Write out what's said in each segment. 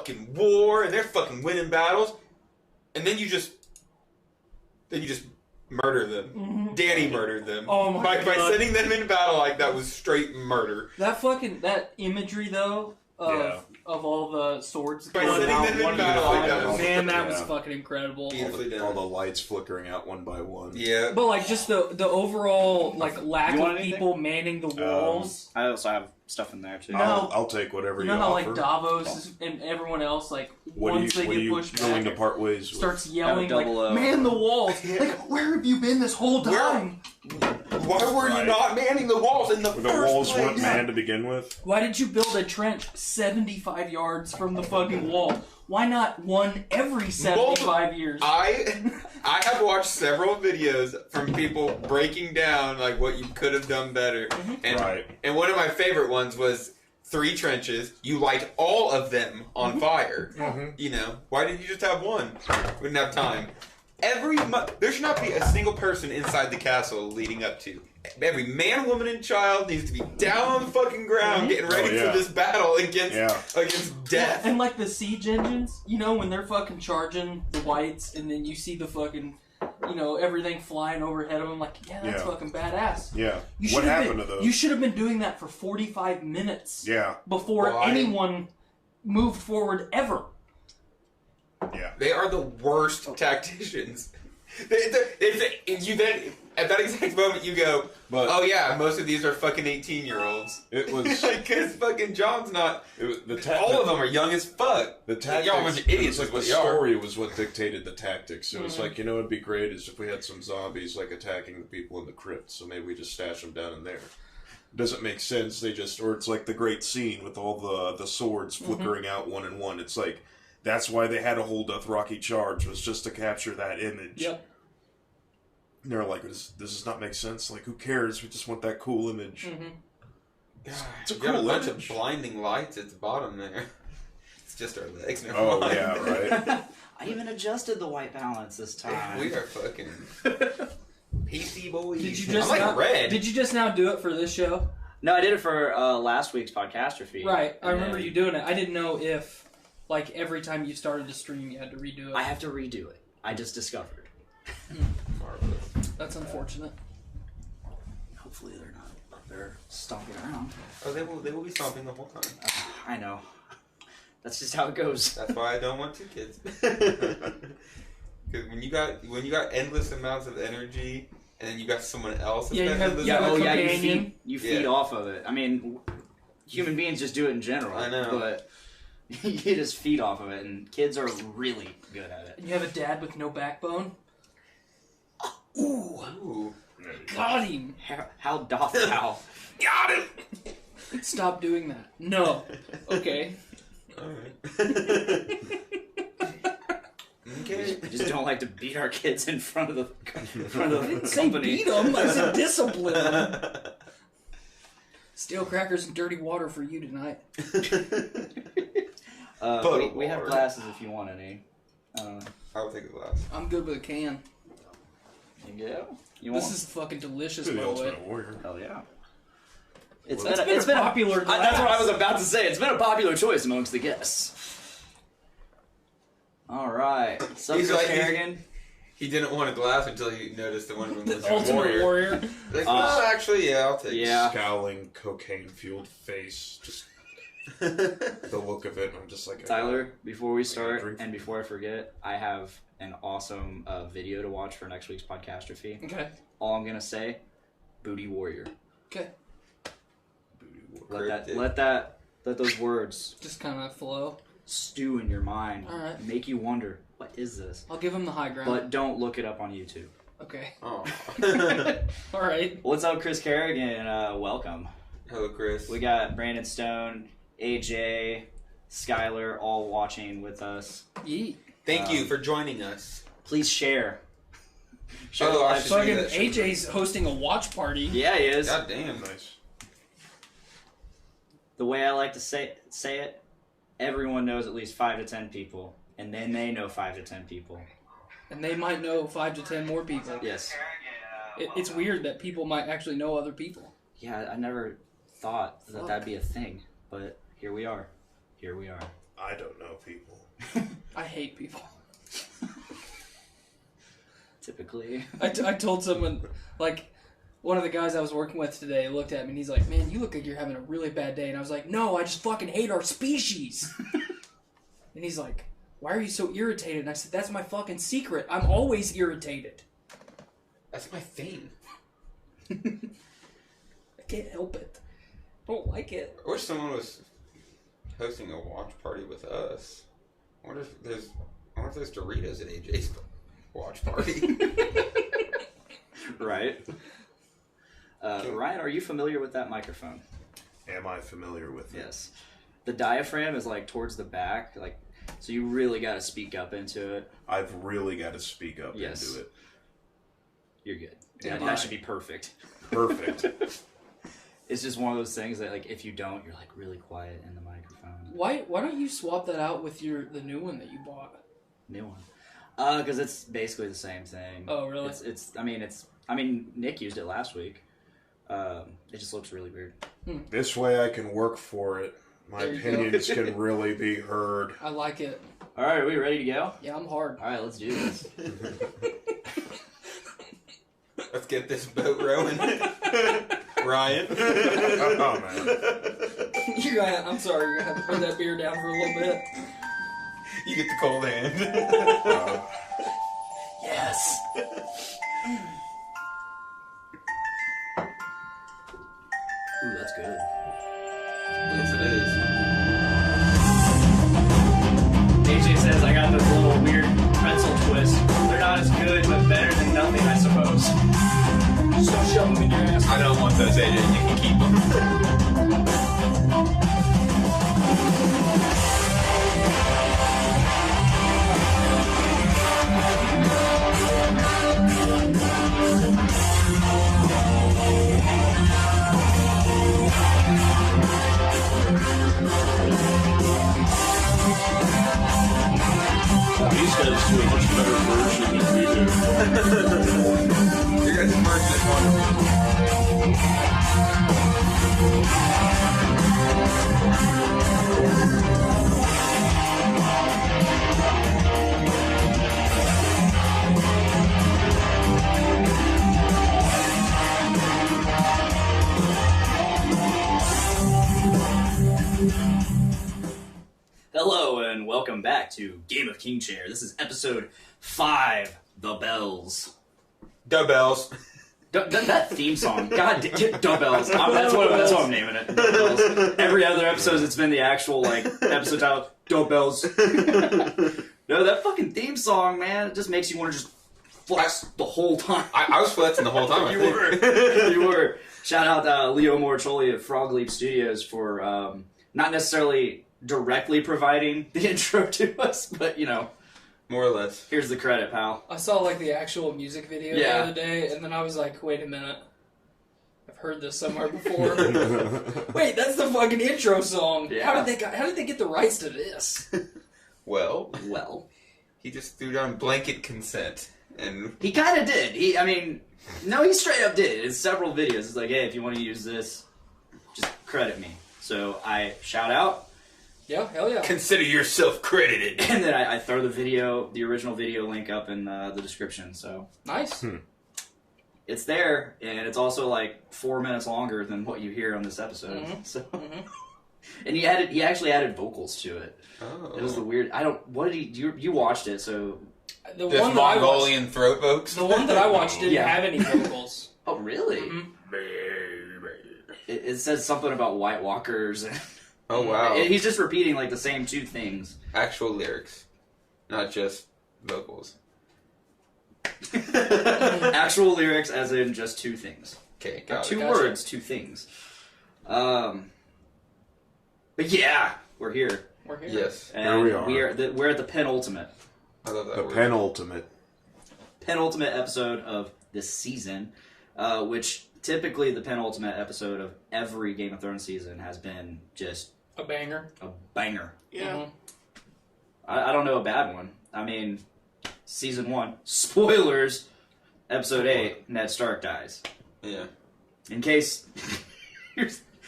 fucking war, and they're fucking winning battles, and then you just murder them. Mm-hmm. Danny murdered them. Oh my God. By sending them into battle like that was straight murder. That imagery though of all the swords by going out them one in battle like that was fucking incredible. All the lights flickering out one by one. Yeah. But like just the overall like lack of people manning the walls. I also have stuff in there too. I'll take whatever you offer. Like Davos and everyone else like once they get pushed back, to part ways starts yelling like, "Man the walls!" Like, where have you been this whole time? Why were you not manning the walls in the first place? The walls weren't manned to begin with. Why did you build a trench 75 yards from the fucking wall? Why not one every 75 years? I have watched several videos from people breaking down like what you could have done better, and one of my favorite ones was 3 trenches. You light all of them on fire. Mm-hmm. You know, why didn't you just have one? We didn't have time. There should not be a single person inside the castle leading up to. Every man, woman, and child needs to be down on the fucking ground getting ready for this battle against death. And like the siege engines, you know, when they're fucking charging the whites and then you see the fucking, you know, everything flying overhead of them, like, that's fucking badass. Yeah. What happened to those? You should have been doing that for 45 minutes. Yeah. Before anyone moved forward ever. Yeah. They are the worst tacticians. You then, at that exact moment, you go, oh yeah, most of these are fucking 18-year-olds. It was... Because fucking John's not... all of them are young as fuck. The tactics... Y'all was idiots. The story was what dictated the tactics. It was like, you know what would be great is if we had some zombies like attacking the people in the crypt, so maybe we just stash them down in there. Doesn't make sense. Or it's like the great scene with all the swords flickering out one and one. It's like... That's why they had to hold Dothraki charge, was just to capture that image. Yep. And they're like, does this not make sense? Like, who cares? We just want that cool image. Mm-hmm. It's a cool bunch of blinding lights at the bottom there. It's just our legs. Oh, yeah, right. I even adjusted the white balance this time. We are fucking PC boys. Did you just now do it for this show? No, I did it for last week's Podcastrophe. Right. I remember you doing it. I didn't know if... Like, every time you started to stream, you had to redo it. I have to redo it. I just discovered. Marvelous. That's unfortunate. Hopefully they're not up there stomping around. Oh, they will be stomping the whole time. I know. That's just how it goes. That's why I don't want 2 kids. Because when you got endless amounts of energy, and then you got someone else. You feed off of it. I mean, human beings just do it in general. I know. But... you just feed off of it, and kids are really good at it. And you have a dad with no backbone? Ooh. Got him! How doth thou? Got him! Stop doing that. No. Okay. Alright. Okay. We just don't like to beat our kids in front of the I didn't say beat them, I said discipline them. Steel crackers and dirty water for you tonight. We have glasses if you want any. I'll take a glass. I'm good with a can. Yeah. This is fucking delicious, by the way. Hell yeah. It's been a popular glass. That's what I was about to say. It's been a popular choice amongst the guests. All right. Kerrigan. He didn't want a glass until he noticed that one of them was the Ultimate Warrior. Like, well, actually, yeah, I'll take it. Yeah. Scowling, cocaine-fueled face. Just the look of it, I'm just like... Tyler, before we start, and before I forget, I have an awesome video to watch for next week's Podcastrophe. Okay. All I'm going to say, Booty Warrior. Okay. Booty Warrior. Let those words... just kind of flow. Stew in your mind. All right. Make you wonder, what is this? I'll give him the high ground. But don't look it up on YouTube. Okay. Oh. All right. What's up, Chris Kerrigan? Welcome. Hello, Chris. We got Brandon Stone, AJ, Skylar, all watching with us. Yeet. Thank you for joining us. Please share. Share the live stream. Fucking AJ's hosting a watch party. Yeah, he is. God damn. Nice. The way I like to say it, everyone knows at least 5 to 10 people, and then they know 5 to 10 people. And they might know 5 to 10 more people. Yes. It's weird that people might actually know other people. Yeah, I never thought that that'd be a thing, but here we are. I don't know people. hate people. Typically. I told someone, like, one of the guys I was working with today looked at me and he's like, man, you look like you're having a really bad day. And I was like, no, I just fucking hate our species. And he's like, why are you so irritated? And I said, that's my fucking secret. I'm always irritated. That's my thing. I can't help it. I don't like it. I wish someone was hosting a watch party with us. I wonder if there's Doritos at AJ's watch party. Right. Ryan, are you familiar with that microphone? Am I familiar with it? Yes. The diaphragm is like towards the back, like, so you really got to speak up into it. I've really got to speak up into it. You're good. That should be perfect. Perfect. It's just one of those things that, like, if you don't, you're like really quiet in the microphone. Why don't you swap that out with the new one that you bought? New one. Because it's basically the same thing. Oh, really? I mean, Nick used it last week. It just looks really weird. This way I can work for it. My opinions can really be heard. I like it. All right, are we ready to go? Yeah, I'm hard. All right, let's do this. Let's get this boat rowing. Ryan. Oh, man. I'm sorry, you're going to have to put that beer down for a little bit. You get the cold hand. Yes. Ooh, that's good. Yes, it is. AJ says I got this little weird pretzel twist. They're not as good, but better than nothing, I suppose. So shove them in your ass. I don't want those, AJ. You can keep them. These guys do a much better version than we do. Your guys' version is wonderful. Hello and welcome back to Game of King Chair. This is episode 5, The Bells. Da bells. That theme song, God, Da Bells. That's what I'm naming it. Da Bells. Every other episode, it's been the actual episode title, Da Bells. No, that fucking theme song, man, it just makes you want to just flex the whole time. I was flexing the whole time. You were. You were. Shout out Leo Moriccioli of Frog Leap Studios for not necessarily directly providing the intro to us, but, more or less. Here's the credit, pal. I saw the actual music video the other day, and then I was like, wait a minute. I've heard this somewhere before. Wait, that's the fucking intro song. Yeah. How did they get the rights to this? Well, He he just threw down blanket consent. And he kind of did. He straight up did. In several videos, it's like, hey, if you want to use this, just credit me. So I shout out. Yeah, hell yeah. consider yourself credited. And then I throw the original video link up in the description. So Nice. it's there, and it's also 4 minutes longer than what you hear on this episode. Mm-hmm. So, and he actually added vocals to it. Oh. It was the weird. What did he? You watched it, so The Just one that I watched, Mongolian throat vocals. the one that I watched didn't Yeah. have any vocals. oh really? Mhm. It says something about White Walkers. Oh wow! He's just repeating the same two things. Actual lyrics, not just vocals. Actual lyrics, as in just two things. Okay, got it. Two Gotcha. words, two things. But yeah, we're here. We're here. Yes, And Here we are. we're at the penultimate I love that The word. penultimate. episode of this season, which typically the penultimate episode of every Game of Thrones season has been just A banger. a banger. Yeah. Mhm. I don't know a bad one. I mean, season 1, spoilers, episode 8, Ned Stark dies. Yeah. In case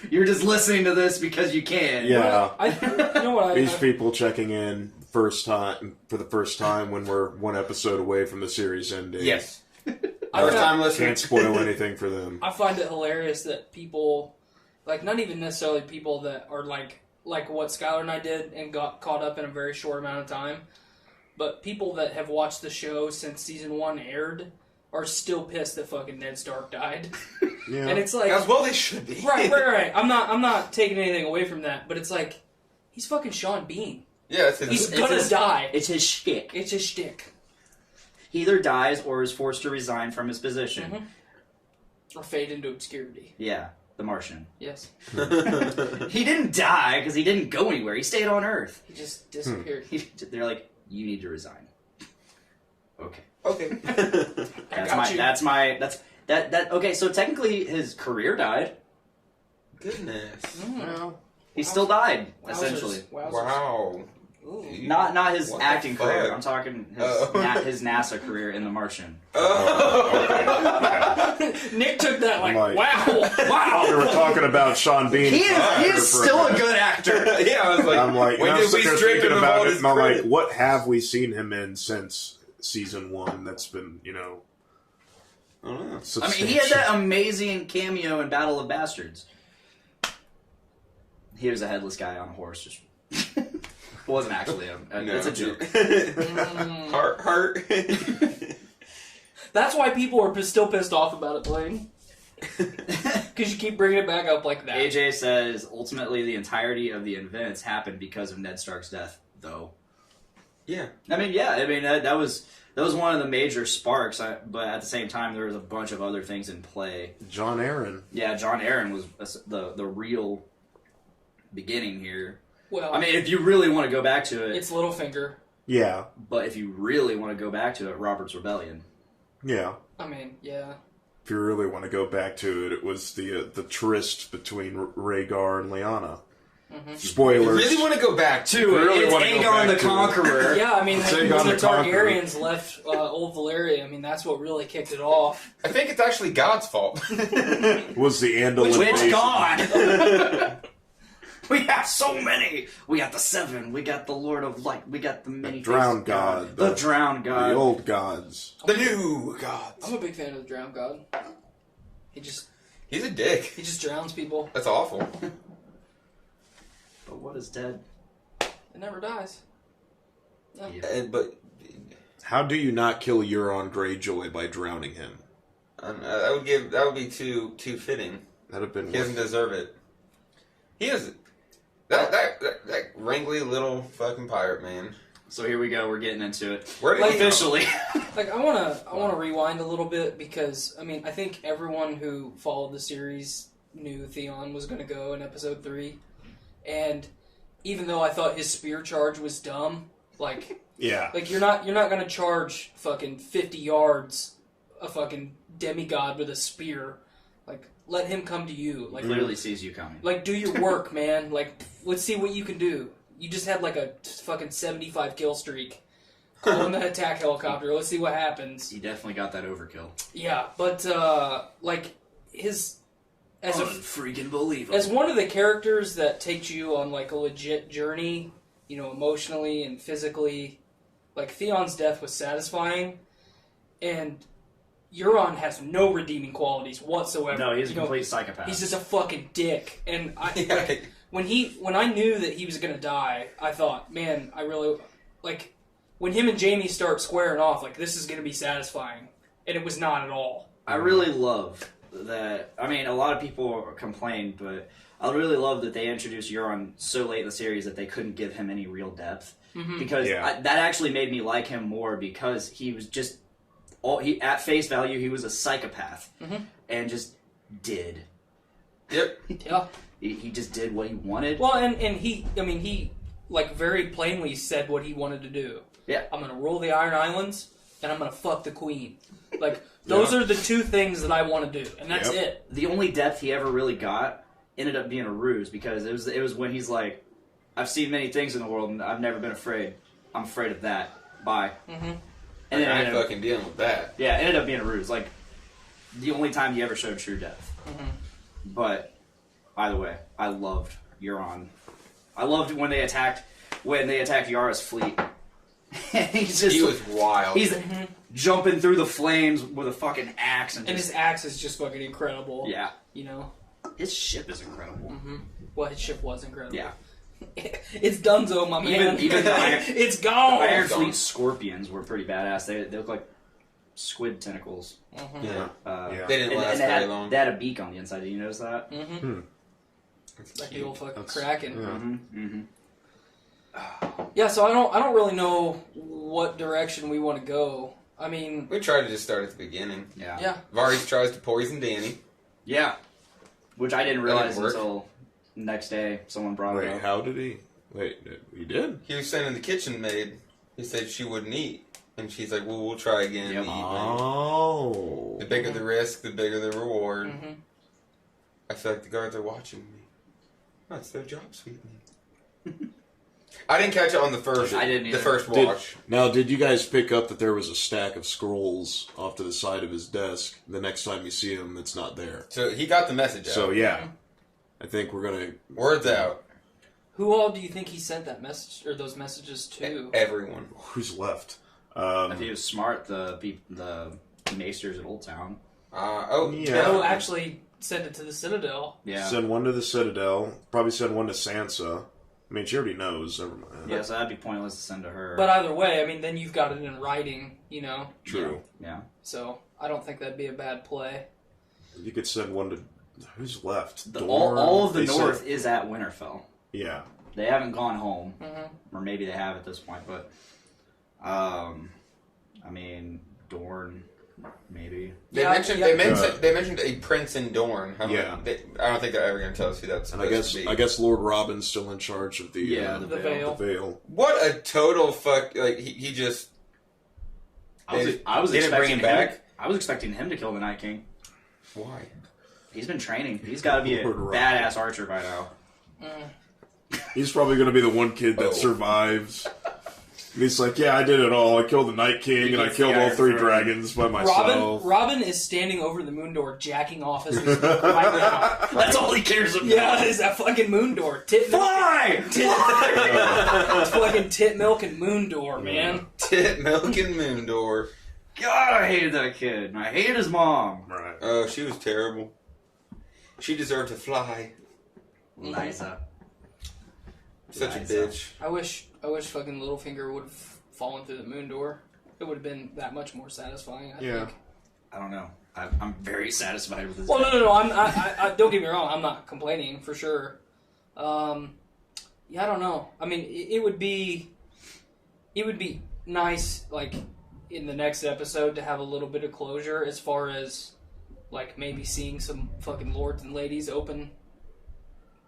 You're just listening to this because you can. Yeah. You know what? These people checking in for the first time when we're one episode away from the series ending. Yes. First time listening. Can't spoil anything for them. I find it hilarious that people, like, not even necessarily people that are like what Skylar and I did and got caught up in a very short amount of time, but people that have watched the show since season 1 aired are still pissed that fucking Ned Stark died. Yeah. And it's like, As well they should be. right. I'm not taking anything away from that, but it's like, he's fucking Sean Bean. Yeah, He's gonna die. It's his shtick. It's his shtick. He either dies or is forced to resign from his position. Mm-hmm. Or fade into obscurity. Yeah, the Martian. Yes. He didn't die because he didn't go anywhere. He stayed on Earth. He just disappeared. They're like, you need to resign. Okay. Okay. Okay, so technically his career died. Goodness. Mm. He still died, Wowzers. essentially. Wowzers. Wow. Ooh. Not his What the acting career. fuck? I'm talking his NASA career in The Martian. Nick took that like, Like- wow. We were talking about Sean Bean. He is still a good actor. Yeah, I was like, I'm like, when I'm did we sitting there strip thinking him of about all it, his and I'm like, credit? what have we seen him in since season 1? That's been, I don't know. I mean, he had that amazing cameo in Battle of Bastards. He was a headless guy on a horse. Just it wasn't actually him. No. It's a joke. Heart. That's why people are still pissed off about it, Blaine. Because you keep bringing it back up like that. AJ says, ultimately, the entirety of the events happened because of Ned Stark's death, though. Yeah. I mean, that was one of the major sparks, but at the same time, there was a bunch of other things in play. John Aaron. Yeah, John Aaron was the real beginning here. Well, I mean, if you really want to go back to it, it's Littlefinger. Yeah. but if you really want to go back to it, Robert's Rebellion. Yeah. I mean, yeah. If you really want to go back to it, it was the tryst between Rhaegar and Lyanna. Mm-hmm. Spoilers. You really want to go back to Really It's wanna go Aegon back the to it. Conqueror. Yeah, I mean, Take when on the the Conqueror. Targaryens left Old Valyria, I mean, that's what really kicked it off. I think it's actually God's fault. Was the Andal Which invasion. God? We have so many. We got the Seven. We got the Lord of Light. We got the many. Drowned God. The Drowned God. The old gods. The new God. I'm a big fan of the Drowned God. He's a dick. He just drowns people. That's awful. But what is dead? It never dies. No. Yeah. But How do you not kill Euron Greyjoy by drowning him? that would be too fitting. That'd have been. He doesn't deserve it. He is that wrangly little fucking pirate man. So here we go. We're getting into it. Where did he go? Officially. Like, I wanna rewind a little bit because, I mean, I think everyone who followed the series knew Theon was gonna go in episode 3. And even though I thought his spear charge was dumb, like you're not gonna charge fucking 50 yards a fucking demigod with a spear. Like, let him come to you. Like, Clearly sees you coming. like, do your work, man. Like, let's see what you can do. You just had like a fucking 75 kill streak. Call him an attack helicopter. Let's see what happens. He definitely got that overkill. Yeah, but like his as a freaking believable. as one of the characters that takes you on like a legit journey, you know, emotionally and physically, like Theon's death was satisfying, and Euron has no redeeming qualities whatsoever. No, he's a You know, complete psychopath. He's just a fucking dick, and Yeah. like, when I knew that he was gonna die, I thought, man, I really like when him and Jaime start squaring off. Like, this is gonna be satisfying, and it was not at all. I really love that. I mean, a lot of people complained, but I really love that they introduced Euron so late in the series that they couldn't give him any real depth. Mm-hmm. Because Yeah. that actually made me like him more because he was just at face value he was a psychopath and just did. Yep. Yeah. He just did what he wanted. Well, and he like very plainly said what he wanted to do. Yeah. I'm gonna rule the Iron Islands, and I'm gonna fuck the Queen. Like, those are the two things that I want to do, and that's it. The only depth he ever really got ended up being a ruse because it was when he's like, I've seen many things in the world and I've never been afraid. I'm afraid of that. Bye. Mm-hmm. And then I it ain't ended up- fucking dealing with that. yeah, it ended up being a ruse. Like, the only time he ever showed true depth. Mm-hmm. But by the way, I loved Euron. I loved when they attacked Yara's fleet. He was wild. He's jumping through the flames with a fucking axe, and his axe is just fucking incredible. Yeah, you know, his ship is incredible. Well, his ship was incredible. Yeah, it's Dunzo, my man. Even the Iron, it's gone. The Iron Fleet Scorpions were pretty badass. They look like squid tentacles. Yeah. They didn't last very long. They had a beak on the inside. Did you notice that? Like the old fucking Kraken. Yeah. Yeah, so I don't really know what direction we want to go. I mean, we tried to just start at the beginning. Yeah. Varys tries to poison Dany. Yeah. Which I didn't realize until next day someone brought it up. Wait, how did he? Wait, he did? He was sending the kitchen maid. He said she wouldn't eat. And she's like, well, we'll try again. Yep. Oh. The bigger the risk, the bigger the reward. I feel like the guards are watching me. Oh, it's their job, sweetie. I didn't catch it on the first. I didn't either. The first watch. Did you guys pick up that there was a stack of scrolls off to the side of his desk? The next time you see him, it's not there. So he got the message out. So yeah, I think we're gonna Word's out. Who all do you think he sent that message or those messages to? Everyone. Who's left? If he was smart, the maesters at Old Town. No, actually send it to the Citadel. Yeah. Send one to the Citadel. Probably send one to Sansa. I mean, she already knows. Never mind. Yeah, so that'd be pointless to send to her. But either way, I mean, then you've got it in writing, you know? True. Yeah. So I don't think that'd be a bad play. You could send one to... Who's left? All of the North is at Winterfell. Yeah. They haven't gone home. Or maybe they have at this point, but... I mean, Dorne, maybe. They mentioned a prince in Dorne. I don't think they're ever going to tell us who that's supposed to be. I guess Lord Robin's still in charge of the Vale. What a total fuck! Like he just. I was didn't bring him back. I was expecting him to kill the Night King. Why? He's been training. He's got to be a badass archer by now. He's probably going to be the one kid that survives. And he's like, yeah, I did it all. I killed the Night King, and I killed all 3 dragons by myself. Robin is standing over the moon door, jacking off as we speak right now. That's all he cares about. Yeah, is that fucking moon door. Fly! It's fucking tit milk and moon door, man. Tit milk and moon door. God, I hated that kid. And I hated his mom. Right. Oh, she was terrible. She deserved to fly. Liza. Such a bitch. I wish fucking Littlefinger would have fallen through the moon door. It would have been that much more satisfying, I think. I don't know. I'm very satisfied with this. Well, no. I don't get me wrong. I'm not complaining, for sure. I don't know. I mean, it would be nice, like, in the next episode to have a little bit of closure as far as, like, maybe seeing some fucking lords and ladies open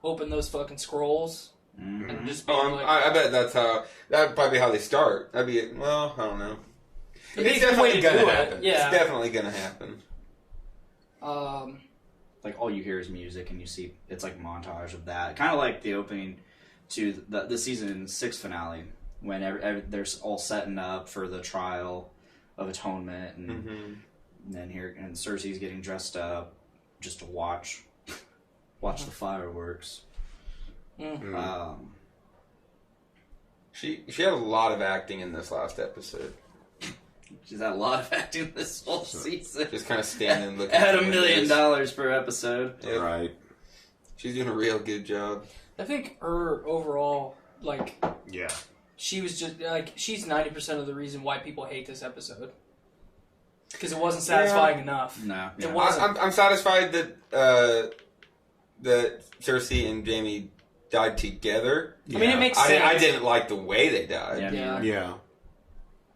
those fucking scrolls. And just I bet that'd probably be how they start. That'd be, well, I don't know. It's definitely gonna happen. Yeah. It's definitely gonna happen. Like, all you hear is music, and you see, it's like a montage of that. Kind of like the opening to the season 6 finale, when they're all setting up for the trial of atonement, and then and Cersei's getting dressed up just to watch the fireworks. She had a lot of acting in this last episode. She's had a lot of acting this whole season. Just kind of standing and looking. At $1 million per episode. Yep. Right. She's doing a real good job. I think her overall, like... Yeah. She was just, like, she's 90% of the reason why people hate this episode. Because it wasn't satisfying enough. No. Yeah. It wasn't. I'm satisfied that Cersei and Jaime died together. I mean, it makes sense. I didn't like the way they died. Yeah.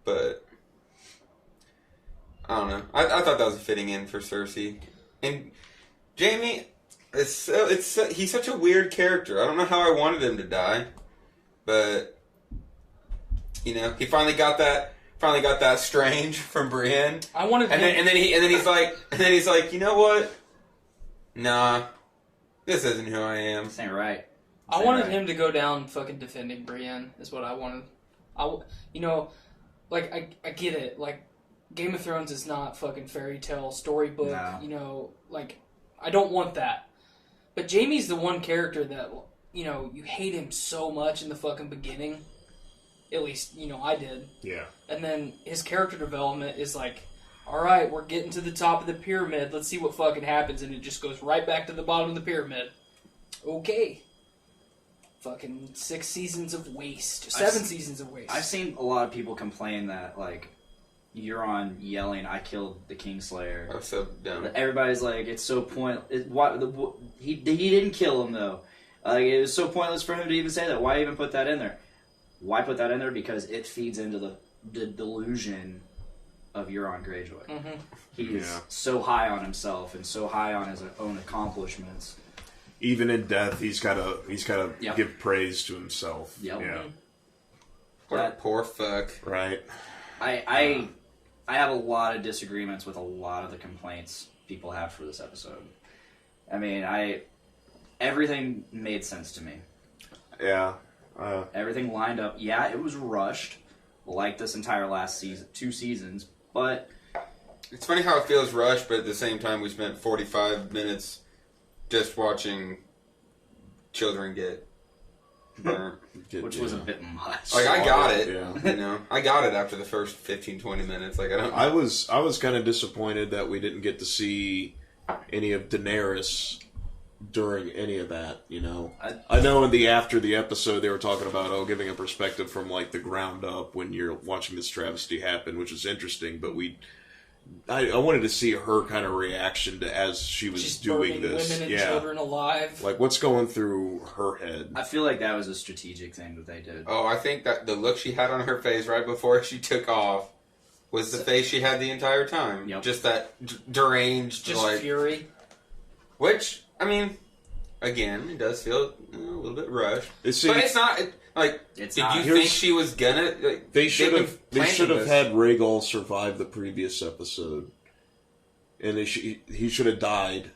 But I don't know. I thought that was a fitting end for Cersei. And Jaime, he's such a weird character. I don't know how I wanted him to die, but he finally got that strange from Brienne. I wanted him. And then he's like, you know what? Nah, this isn't who I am. This ain't right. I wanted him to go down fucking defending Brienne, is what I wanted. I get it. Like, Game of Thrones is not fucking fairy tale storybook. No. I don't want that. But Jaime's the one character that, you hate him so much in the fucking beginning. At least, I did. Yeah. And then his character development is like, alright, we're getting to the top of the pyramid, let's see what fucking happens, and it just goes right back to the bottom of the pyramid. Okay. Fucking 6 seasons of waste. 7 seasons of waste. I've seen a lot of people complain that, like, Euron yelling, "I killed the Kingslayer." I'm so dumb. Everybody's like, it's so pointless. He didn't kill him, though. It was so pointless for him to even say that. Why even put that in there? Why put that in there? Because it feeds into the delusion of Euron Greyjoy. Mm-hmm. He's so high on himself and so high on his own accomplishments. Even in death, he's gotta give praise to himself. Yep. Yeah. Poor fuck. Right. I have a lot of disagreements with a lot of the complaints people have for this episode. I mean, everything made sense to me. Yeah. Everything lined up. Yeah, it was rushed, like this entire last season, 2 seasons, but It's funny how it feels rushed, but at the same time we spent 45 minutes just watching children get burnt. which was a bit much. Like, I got it. Yeah. I got it after the first 15, 20 minutes. Like, I was kind of disappointed that we didn't get to see any of Daenerys during any of that, I know after the episode they were talking about giving a perspective from like the ground up when you're watching this travesty happen, which is interesting, but I wanted to see her kind of reaction to as she was She's doing burning this. women and children alive. Like what's going through her head. I feel like that was a strategic thing that they did. Oh, I think that the look she had on her face right before she took off was the face she had the entire time. Yep. Just that deranged, Just fury. Which, I mean, again, it does feel a little bit rushed. But it's not, It's did not. you think she was gonna... They should have this. had Rhaegal survive the previous episode. And he should have died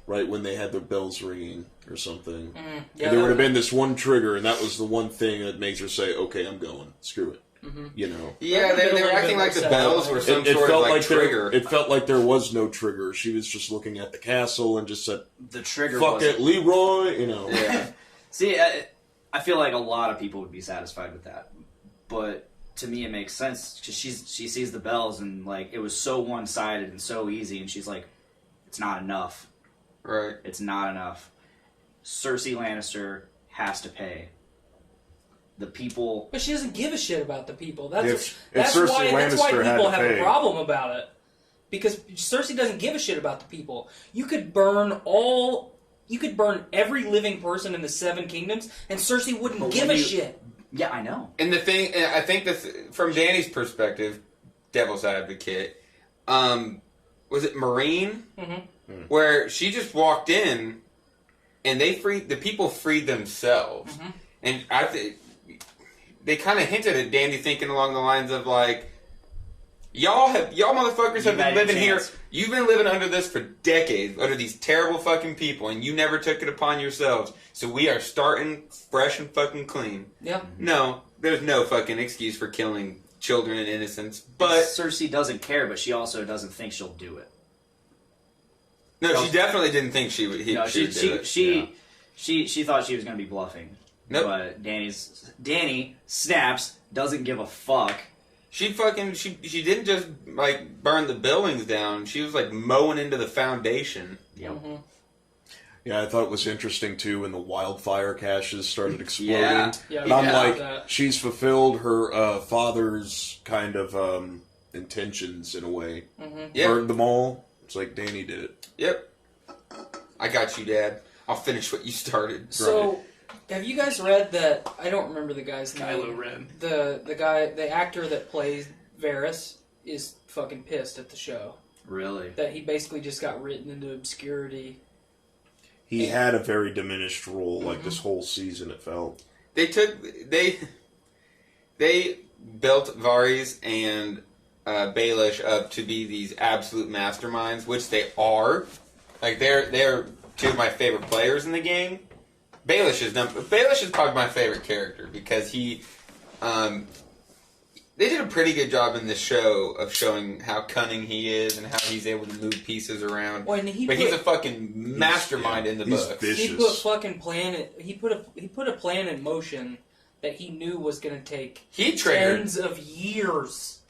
right when they had the bells ringing or something. Yeah, and there would have been this one trigger, and that was the one thing that makes her say, okay, I'm going. Screw it. Mm-hmm. Yeah, they were acting like the bells were some sort of like trigger. It felt like there was no trigger. She was just looking at the castle and just said, The trigger fuck it, Leroy, Yeah. See, I feel like a lot of people would be satisfied with that. But to me it makes sense, because she sees the bells and like it was so one-sided and so easy, and she's like, it's not enough. Right. It's not enough. Cersei Lannister has to pay. The people... But she doesn't give a shit about the people. If That's Cersei why Lannister had people to have pay. a problem about it. Because Cersei doesn't give a shit about the people. You could burn every living person in the 7 kingdoms, and Cersei wouldn't give a shit. Yeah, I know. And the thing, I think that from Dany's perspective, devil's advocate, was it Marine? Mm-hmm. Where she just walked in, and the people freed themselves. Mm-hmm. And they kind of hinted at Dany thinking along the lines of like, y'all motherfuckers have been living here. You've been living under this for decades, under these terrible fucking people, and you never took it upon yourselves. So we are starting fresh and fucking clean. Yeah. No, there's no fucking excuse for killing children and innocents. But Cersei doesn't care, but she also doesn't think she'll do it. no, she definitely didn't think she would. She thought she was going to be bluffing. Nope. But Dany snaps, doesn't give a fuck. She didn't just like burn the buildings down. She was like mowing into the foundation. Yep. Mm-hmm. Yeah, I thought it was interesting too when the wildfire caches started exploding. Yeah. And I'm like, that. she's fulfilled her father's kind of intentions in a way. Mm-hmm. Yep. Burned them all. It's like Dany did it. Yep. I got you, Dad. I'll finish what you started. So, have you guys read that? I don't remember the guy's name. Kylo Ren. The actor that plays Varys is fucking pissed at the show. Really? That he basically just got written into obscurity. He had a very diminished role, like this whole season. It felt They built Varys and Baelish up to be these absolute masterminds, which they are. Like they're two of my favorite players in the game. Baelish is probably my favorite character because he, They did a pretty good job in this show of showing how cunning he is and how he's able to move pieces around. Well, he's a fucking mastermind in the book. Vicious. He put a plan in motion that he knew was going to take He triggered tens of years.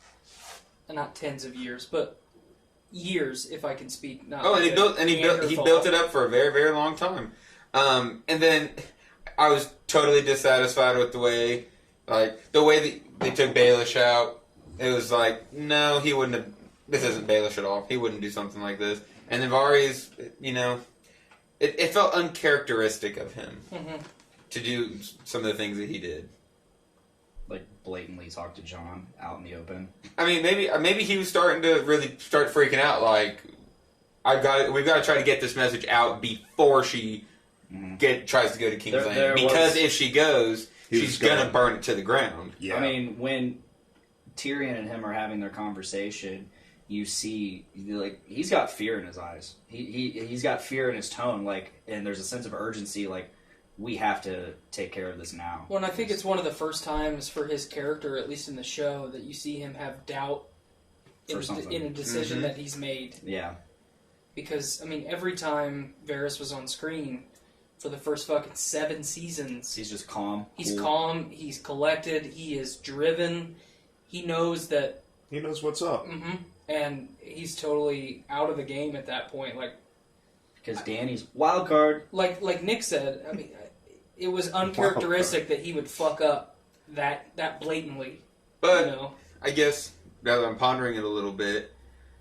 Not tens of years, but years, if I can speak. Not and he built it up for a very, very long time. And then I was totally dissatisfied with the way that they took Baelish out. It was like, no, he wouldn't have. This isn't Baelish at all. He wouldn't do something like this. And then Varys, it felt uncharacteristic of him to do some of the things that he did. Like blatantly talk to Jon out in the open. I mean, maybe he was starting to really start freaking out. Like, we've got to try to get this message out before she tries to go to King's Landing. Because if she goes, she's gonna burn it to the ground. Yeah. I mean, when Tyrion and him are having their conversation, you see, like, he's got fear in his eyes. He's got fear in his tone, like, and there's a sense of urgency, like, we have to take care of this now. Well, and I think it's one of the first times for his character, at least in the show, that you see him have doubt in a decision that he's made. Yeah. Because, I mean, every time Varys was on screen for the first fucking 7 seasons, he's just calm. He's calm, he's collected, he is driven, he knows that... He knows what's up. And he's totally out of the game at that point, like... Because Dany's wild card. Like Nick said, I mean, it was uncharacteristic that he would fuck up that blatantly. But I guess, now that I'm pondering it a little bit,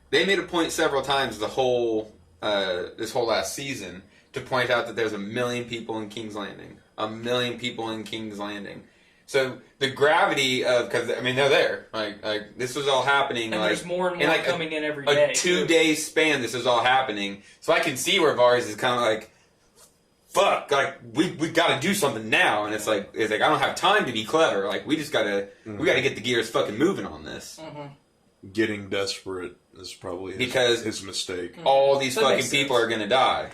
they made a point several times this whole last season to point out that there's 1 million people in King's Landing. 1 million people in King's Landing. So the gravity of, because I mean they're there, like this was all happening, and like, there's more and more coming in every day. A 2-day span, this is all happening. So I can see where Varys is kind of like, fuck, like we got to do something now, and it's like I don't have time to be clever. Like we just gotta get the gears fucking moving on this. Getting desperate is probably his mistake. All these fucking people are gonna die,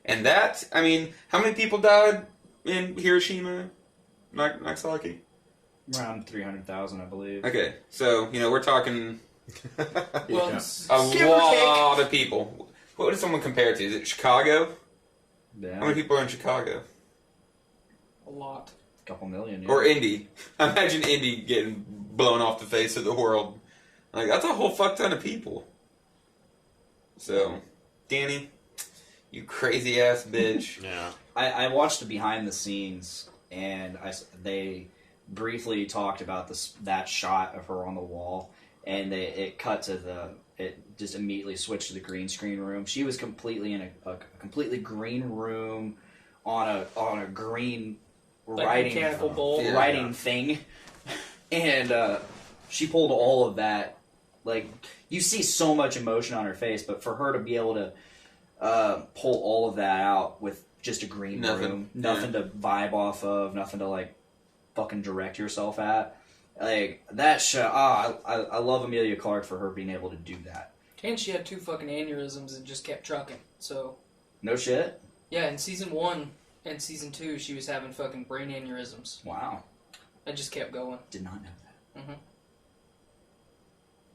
and that, I mean, how many people died in Hiroshima? Nagasaki? Around 300,000, I believe. Okay, so, we're talking well, a lot of people. What does someone compare it to? Is it Chicago? Yeah. How many people are in Chicago? A lot. A couple million, yeah. Or Indy. Imagine Indy getting blown off the face of the world. Like, that's a whole fuck ton of people. So, Danny, you crazy ass bitch. Yeah. I watched the behind the scenes, and they briefly talked about that shot of her on the wall, and it just immediately switched to the green screen room. She was completely in a completely green room on a green writing mechanical bowl. writing thing, and she pulled all of that. Like, you see so much emotion on her face, but for her to be able to pull all of that out with just a green room, nothing to vibe off of, nothing to like fucking direct yourself at, like that shit. I love Emilia Clarke for her being able to do that. And she had 2 fucking aneurysms and just kept trucking. So no shit. Yeah, in season 1 and season 2, she was having fucking brain aneurysms. Wow. I just kept going. Did not know that.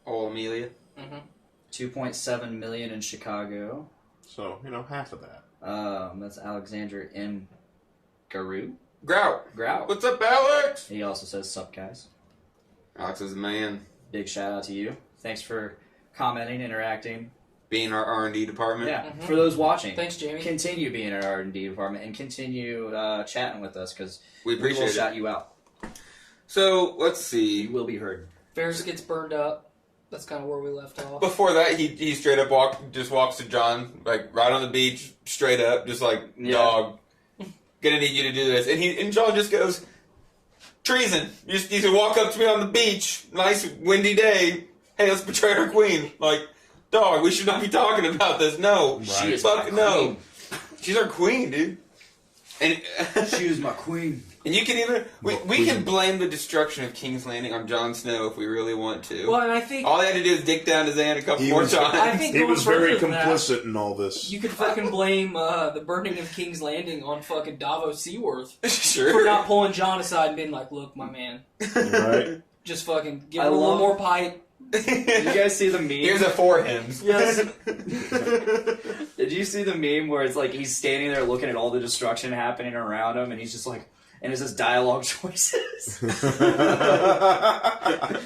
Oh, Amelia. 2.7 million in Chicago. So, half of that. That's Alexander M. Grout. Grout. What's up, Alex? He also says, sup, guys. Alex is the man. Big shout out to you. Thanks for commenting, interacting. Being our R&D department. Yeah, for those watching. Thanks, Jamie. Continue being our R&D department and continue chatting with us, because we appreciate it. Shout you out. So, let's see. You will be heard. Varys gets burned up. That's kind of where we left off. Before that, he straight up walks to Jon, like, right on the beach, straight up, just like, dog, gonna need you to do this. And Jon just goes, treason. You can walk up to me on the beach, nice windy day, hey, let's betray our queen. Like, dog, we should not be talking about this. No. Right. She is fucking no. She's our queen, dude. And she is my queen. And you can even we can blame the destruction of King's Landing on Jon Snow if we really want to. Well, and I think all they had to do is dick down to Xan a couple more times. I think he was very complicit in all this. You could fucking blame the burning of King's Landing on fucking Davos Seaworth sure. for not pulling Jon aside and being like, "Look, my man, right? just fucking give her a little more pipe. Did you guys see the meme? Here's a four hymns. Yes. Did you see the meme where it's like he's standing there looking at all the destruction happening around him, and he's just like, and it's his dialogue choices.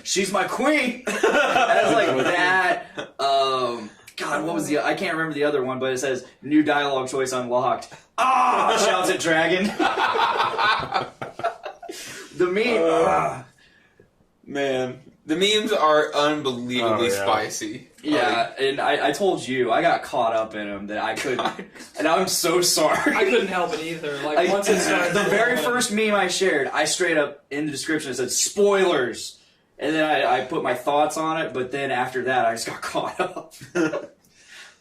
She's my queen. And it's like that. God, what was I can't remember the other one, but it says new dialogue choice unlocked. Ah! Shouts at Dragon. The meme. Man, the memes are unbelievably spicy. Yeah, and I told you, I got caught up in them that I couldn't, and I'm so sorry. I couldn't help it either. Like once it started, the very first meme I shared, I straight up in the description said spoilers, and then I put my thoughts on it. But then after that, I just got caught up. I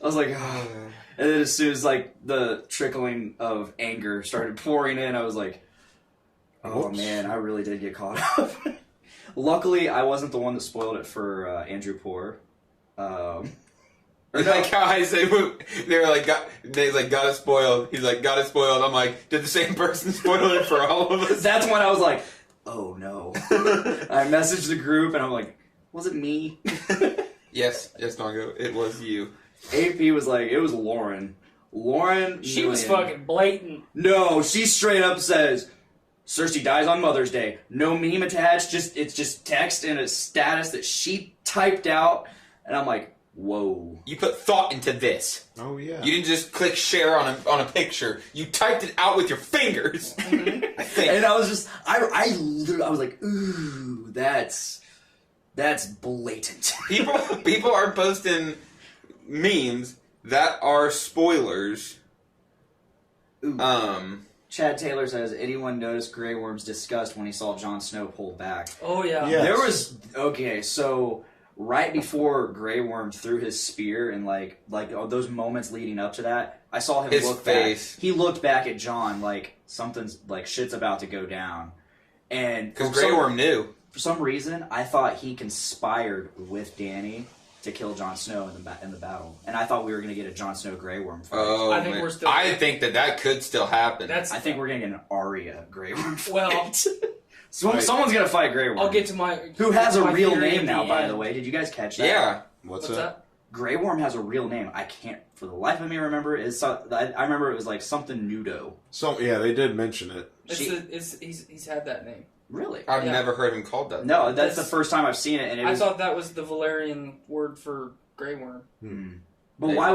was like, oh. And then as soon as like the trickling of anger started pouring in, I was like, oh man, I really did get caught up. Luckily, I wasn't the one that spoiled it for Andrew Poor. Or like how I say they were like got it spoiled. He's like got it spoiled. I'm like, did the same person spoil it for all of us? That's when I was like, oh no. I messaged the group and I'm like, was it me? Yes, Dongo, it was you. AP was like, it was Lauren. She was fucking blatant. No, she straight up says, Cersei dies on Mother's Day. No meme attached. It's just text and a status that she typed out. And I'm like, whoa. You put thought into this. Oh, yeah. You didn't just click share on a picture. You typed it out with your fingers. I think. And I was just, I was like, ooh, that's blatant. People are posting memes that are spoilers. Ooh. Chad Taylor says, anyone noticed Grey Worm's disgust when he saw Jon Snow pulled back? Oh, yeah. Yes. There was, okay, so right before Grey Worm threw his spear and like those moments leading up to that, I saw him look back. He looked back at Jon like something's, like shit's about to go down. And because Grey Worm knew. For some reason, I thought he conspired with Dany to kill Jon Snow in the battle, and I thought we were going to get a Jon Snow Grey Worm fight. Oh, I think we're still. I think that could still happen. I think we're going to get an Arya Grey Worm fight. Well, someone's going to fight Grey Worm. I'll get to my. Who has a real theory name now, by end. the way? Did you guys catch that? Yeah. What's that? Grey Worm has a real name. I can't, for the life of me, remember. I remember it was like something Nudo. So yeah, they did mention it. He's had that name. Really? I've never heard him called that. No, that's the first time I've seen it, and I thought that was the Valyrian word for Grey Worm. But why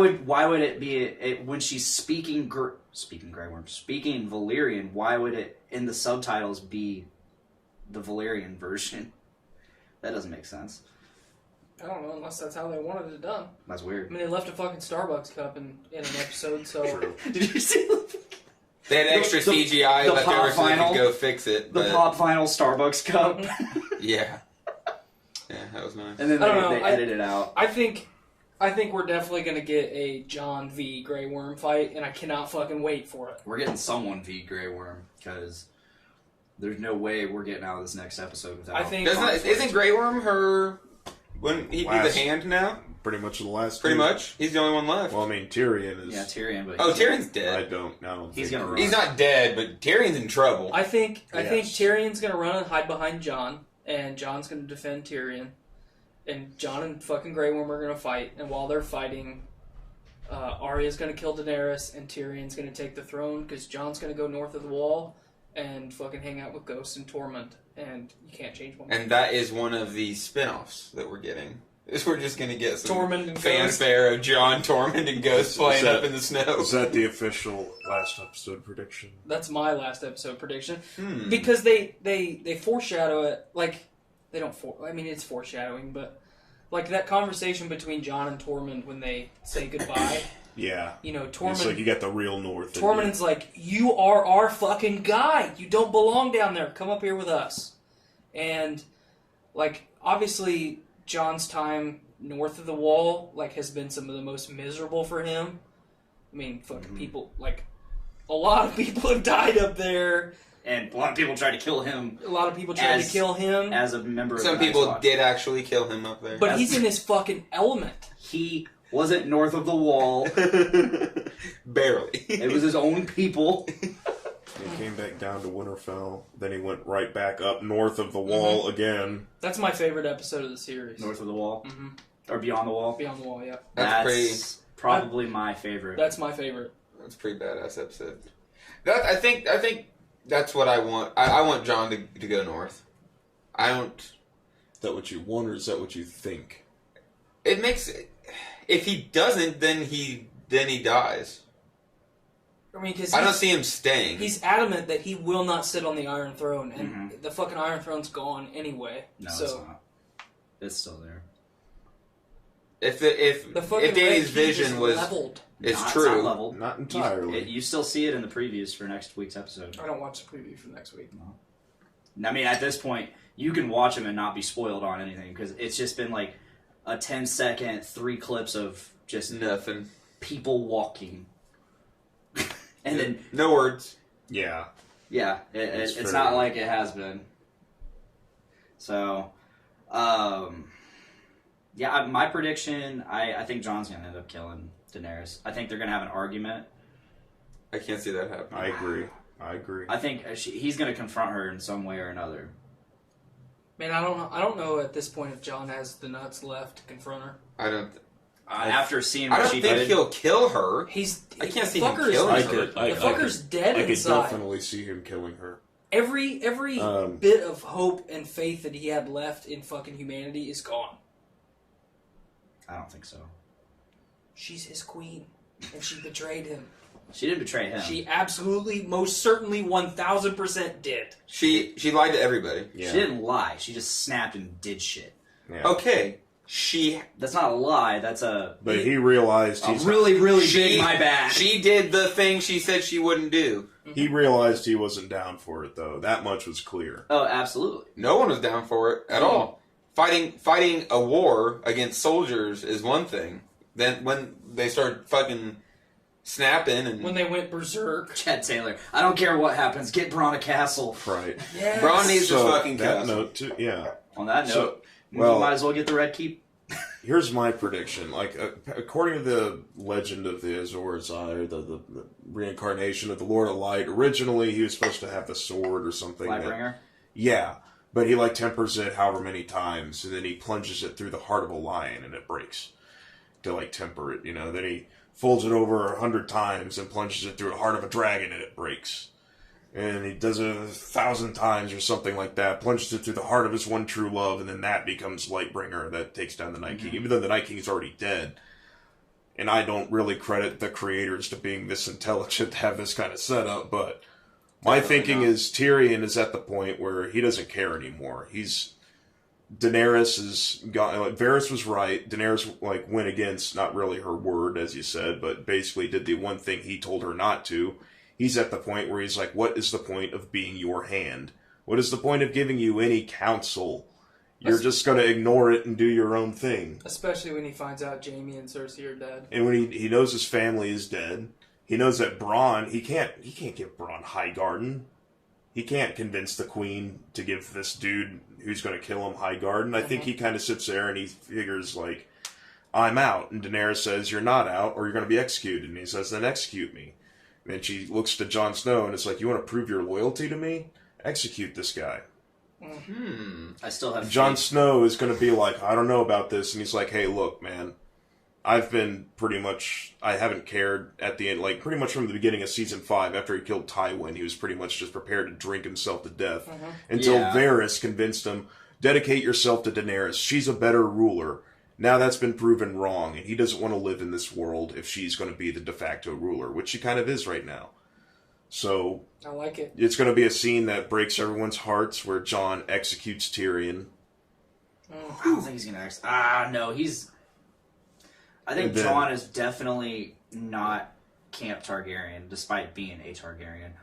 would it be when she's speaking Grey Worm, speaking Valyrian? Why would it in the subtitles be the Valyrian version? That doesn't make sense. I don't know, unless that's how they wanted it done. That's weird. I mean, they left a fucking Starbucks cup in an episode, so. Did you see? They had extra CGI left over so they could go fix it. The Pop Final Starbucks cup. Yeah. Yeah, that was nice. And then they edited it out. I think we're definitely going to get a Jon v. Grey Worm fight, and I cannot fucking wait for it. We're getting someone v. Grey Worm, because there's no way we're getting out of this next episode without... Isn't Grey Worm her... Wouldn't he be the hand now? Pretty much the last. Pretty much. He's the only one left. Well, I mean, Tyrion is. Yeah, Tyrion. But Tyrion's dead. I don't know. He's gonna run. He's not dead, but Tyrion's in trouble. I think Tyrion's gonna run and hide behind Jon, and Jon's gonna defend Tyrion, and Jon and fucking Grey Worm are gonna fight. And while they're fighting, Arya's gonna kill Daenerys, and Tyrion's gonna take the throne because Jon's gonna go north of the Wall and fucking hang out with Ghost and Tormund, and you can't change one. And that is one of the spin-offs that we're getting. We're just going to get some Tormund and fanfare of Jon, Tormund, and Ghost playing up in the snow. Is that the official last episode prediction? That's my last episode prediction. Because they foreshadow it, like, they don't I mean, it's foreshadowing, but, like, that conversation between Jon and Tormund when they say goodbye. Yeah. You know, Tormund... It's like you got the real North. Tormund's like, you are our fucking guy. You don't belong down there. Come up here with us. And, like, obviously... Jon's time north of the Wall, like, has been some of the most miserable for him. I mean, fucking people, like, a lot of people have died up there. And a lot of people tried to kill him. A lot of people tried to kill him. As a member of Some the people did actually kill him up there. But he's in his fucking element. He wasn't north of the Wall. Barely. It was his own people. came back down to Winterfell. Then he went right back up north of the wall again. That's my favorite episode of the series. North of the Wall? Mm-hmm. Or Beyond the Wall? Beyond the Wall, yeah. That's probably my favorite. That's my favorite. That's a pretty badass episode. I think that's what I want. I want Jon to go north. I don't... Is that what you want, or is that what you think? It makes... If he doesn't, then he dies. I mean, because I don't see him staying. He's adamant that he will not sit on the Iron Throne, and the fucking Iron Throne's gone anyway. No, so. it's not. It's still there. If Red Dany's Keep vision is was leveled. It's true. It's not leveled. Not entirely. You still see it in the previews for next week's episode. I don't watch the preview for next week. No. I mean, at this point, you can watch them and not be spoiled on anything, because it's just been like a 10-second, 3 clips of just nothing. People walking. And then... No words. Yeah. Yeah, it's not like it has been. So, yeah, my prediction, I think Jon's going to end up killing Daenerys. I think they're going to have an argument. I can't see that happening. I agree. I think he's going to confront her in some way or another. Man, I don't know at this point if Jon has the nuts left to confront her. I don't... After seeing I what don't she think did, he'll kill her. I can't see him killing her. The fucker's dead I could inside. definitely see him killing her. Every bit of hope and faith that he had left in fucking humanity is gone. I don't think so. She's his queen, and she betrayed him. She didn't betray him. She absolutely, most certainly, 1000% did. She lied to everybody. Yeah. She didn't lie. She just snapped and did shit. Yeah. Okay. That's not a lie. That's a... But he realized he's... really big my bad. She did the thing she said she wouldn't do. He realized he wasn't down for it, though. That much was clear. Oh, absolutely. No one was down for it at all. Fighting a war against soldiers is one thing. Then when they start fucking snapping and... When they went berserk. Chad Taylor, I don't care what happens, get Bronn a castle. Right. Yes. Bronn needs his fucking that castle. note too, yeah. On that note, well, we might as well get the Red Keep. Here's my prediction. Like, according to the legend of the Azor Ahai, the reincarnation of the Lord of Light, originally he was supposed to have the sword or something. Lightbringer? Yeah. But he, tempers it however many times, and then he plunges it through the heart of a lion, and it breaks. To, temper it, Then he folds it over 100 times and plunges it through the heart of a dragon, and it breaks. And he does it 1,000 times or something like that, plunges it through the heart of his one true love, and then that becomes Lightbringer that takes down the Night King, even though the Night King is already dead. And I don't really credit the creators to being this intelligent to have this kind of setup, but my thinking is Tyrion is at the point where he doesn't care anymore. Daenerys is gone. Varys was right. Daenerys went against not really her word, as you said, but basically did the one thing he told her not to. He's at the point where he's like, what is the point of being your hand? What is the point of giving you any counsel? You're just going to ignore it and do your own thing. Especially when he finds out Jaime and Cersei are dead. And when he knows his family is dead, he knows that Bronn, he can't give Bronn Highgarden. He can't convince the queen to give this dude who's going to kill him Highgarden. I think he kind of sits there and he figures, I'm out. And Daenerys says, you're not out or you're going to be executed. And he says, then execute me. And then she looks to Jon Snow and it's like, you want to prove your loyalty to me? Execute this guy. I still have Jon Snow is going to be like, I don't know about this. And he's like, hey, look, man. I've been I haven't cared at the end, pretty much from the beginning of Season 5, after he killed Tywin, he was pretty much just prepared to drink himself to death. Until Varys convinced him, dedicate yourself to Daenerys. She's a better ruler. Now that's been proven wrong, and he doesn't want to live in this world if she's going to be the de facto ruler, which she kind of is right now. So... I like it. It's going to be a scene that breaks everyone's hearts, where Jon executes Tyrion. I don't think he's going to no, I think Jon is definitely not Camp Targaryen, despite being a Targaryen.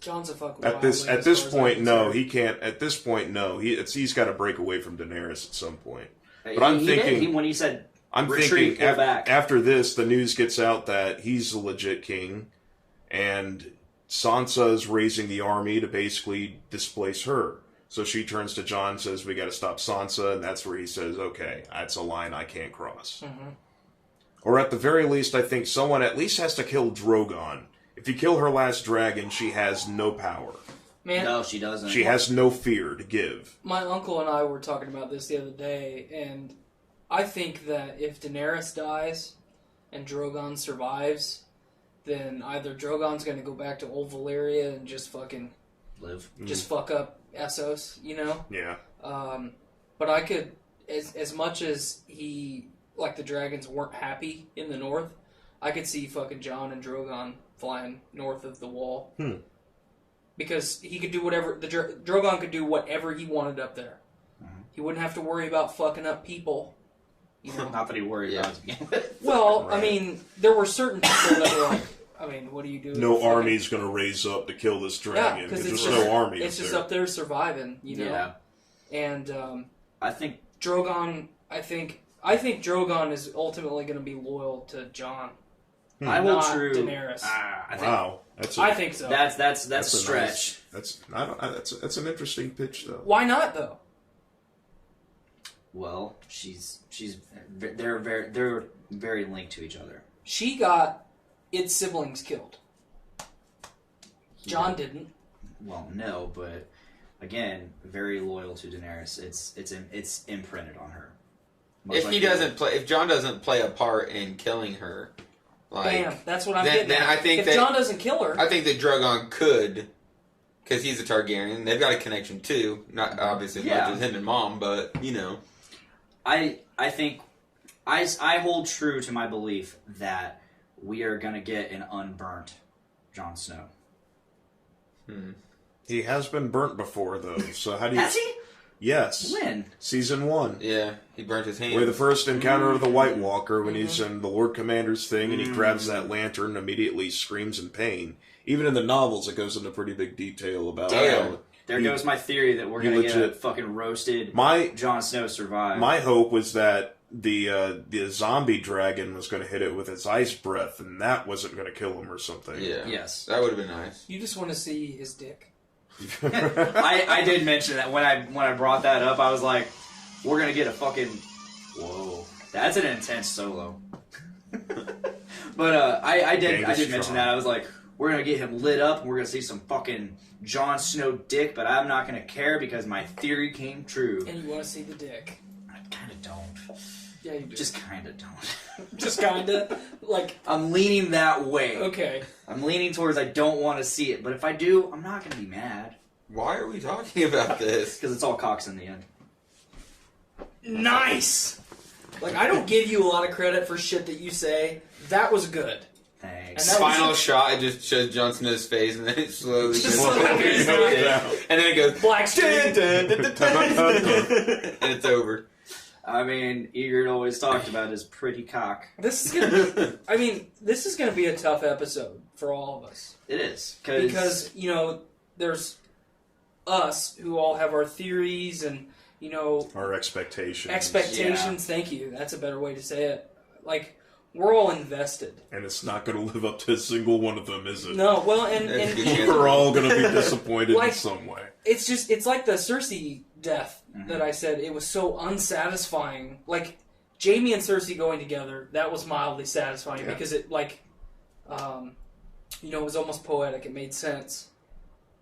Jon's a fucking At this point, no, he can't. At this point, no, he's got to break away from Daenerys at some point. But I'm thinking when he said retreat, pull back. After this, the news gets out that he's the legit king, and Sansa is raising the army to basically displace her. So she turns to Jon and says, we got to stop Sansa, and that's where he says, okay, that's a line I can't cross. Or at the very least, I think someone at least has to kill Drogon. If you kill her last dragon, she has no power. Man, No, she doesn't. She has no fear to give. my uncle and I were talking about this the other day, and I think that if Daenerys dies and Drogon survives, then either Drogon's going to go back to old Valyria and just fucking live. just fuck up Essos, you know? Yeah. But I could, as much as he, like the dragons weren't happy in the north, I could see fucking Jon and Drogon flying north of the wall. Because he could do whatever, Drogon could do whatever he wanted up there. He wouldn't have to worry about fucking up people. You know? Not that he worried about it to begin with. Well, Right. I mean, there were certain people that were like, I mean, what do you do? No army's going to raise up to kill this dragon because it's there's just, no army. It's just up there surviving, you know? Yeah. And I think Drogon, I think Drogon is ultimately going to be loyal to Jon. I will Not true. Daenerys. I think Wow, I think so. that's a a stretch. Nice, that's an interesting pitch though. Why not though? Well, they're very linked to each other. She got its siblings killed. Jon didn't. Well, no, but again, very loyal to Daenerys. It's imprinted on her. Much If like he doesn't play, if Jon doesn't play a part in killing her, like, Bam. That's what I'm then- getting then at. I think if that- Jon doesn't kill her, I think that Drogon could, because he's a Targaryen. They've got a connection too, not obviously as Yeah. much as him and Mom, but you know. I think I hold true to my belief that we are gonna get an unburnt Jon Snow. He has been burnt before though, so how do you? Has he? Yes. When? Season 1. Yeah, he burnt his hand. Where the first encounter of the White Walker, when he's in the Lord Commander's thing, and he grabs that lantern and immediately screams in pain. Even in the novels, it goes into pretty big detail about how There goes my theory that we're You gonna get legit- a fucking roasted my Jon Snow survive. my hope was that the zombie dragon was going to hit it with its ice breath, and that wasn't going to kill him or something. Yeah. Yes. That would have been nice. you just want to see his dick. I did mention that when I brought that up, I was like, we're gonna get a fucking whoa. That's an intense solo. But I did mention that. I was like, we're gonna get him lit up and we're gonna see some fucking Jon Snow dick, but I'm not gonna care because my theory came true. And you want to see the dick. I kinda don't. Yeah, you do. Just kinda don't. Just kinda. Like, I'm leaning that way. okay. I'm leaning towards I don't want to see it, but if I do, I'm not gonna be mad. Why are we talking about this? Because it's all cocks in the end. Nice! Like, I don't give you a lot of credit for shit that you say. That was good. Thanks. And that was- Final shot, it just shows Jon Snow's face, and then it slowly Just goes slowly goes down. down. And then it goes Black screen. and it's over. I mean, Egert always talked about his pretty cock. This is gonna be, I mean, this is gonna be a tough episode for all of us. It is. Because, you know, there's us who all have our theories and, you know, Our expectations. expectations. Thank you. That's a better way to say it. Like, we're all invested. And it's not going to live up to a single one of them, is it? No, well, That's and a good chance. We're all going to be disappointed Like- in some way. it's just, it's like the Cersei death that I said. It was so unsatisfying. Like, Jaime and Cersei going together, that was mildly satisfying because it, like, you know, it was almost poetic. It made sense.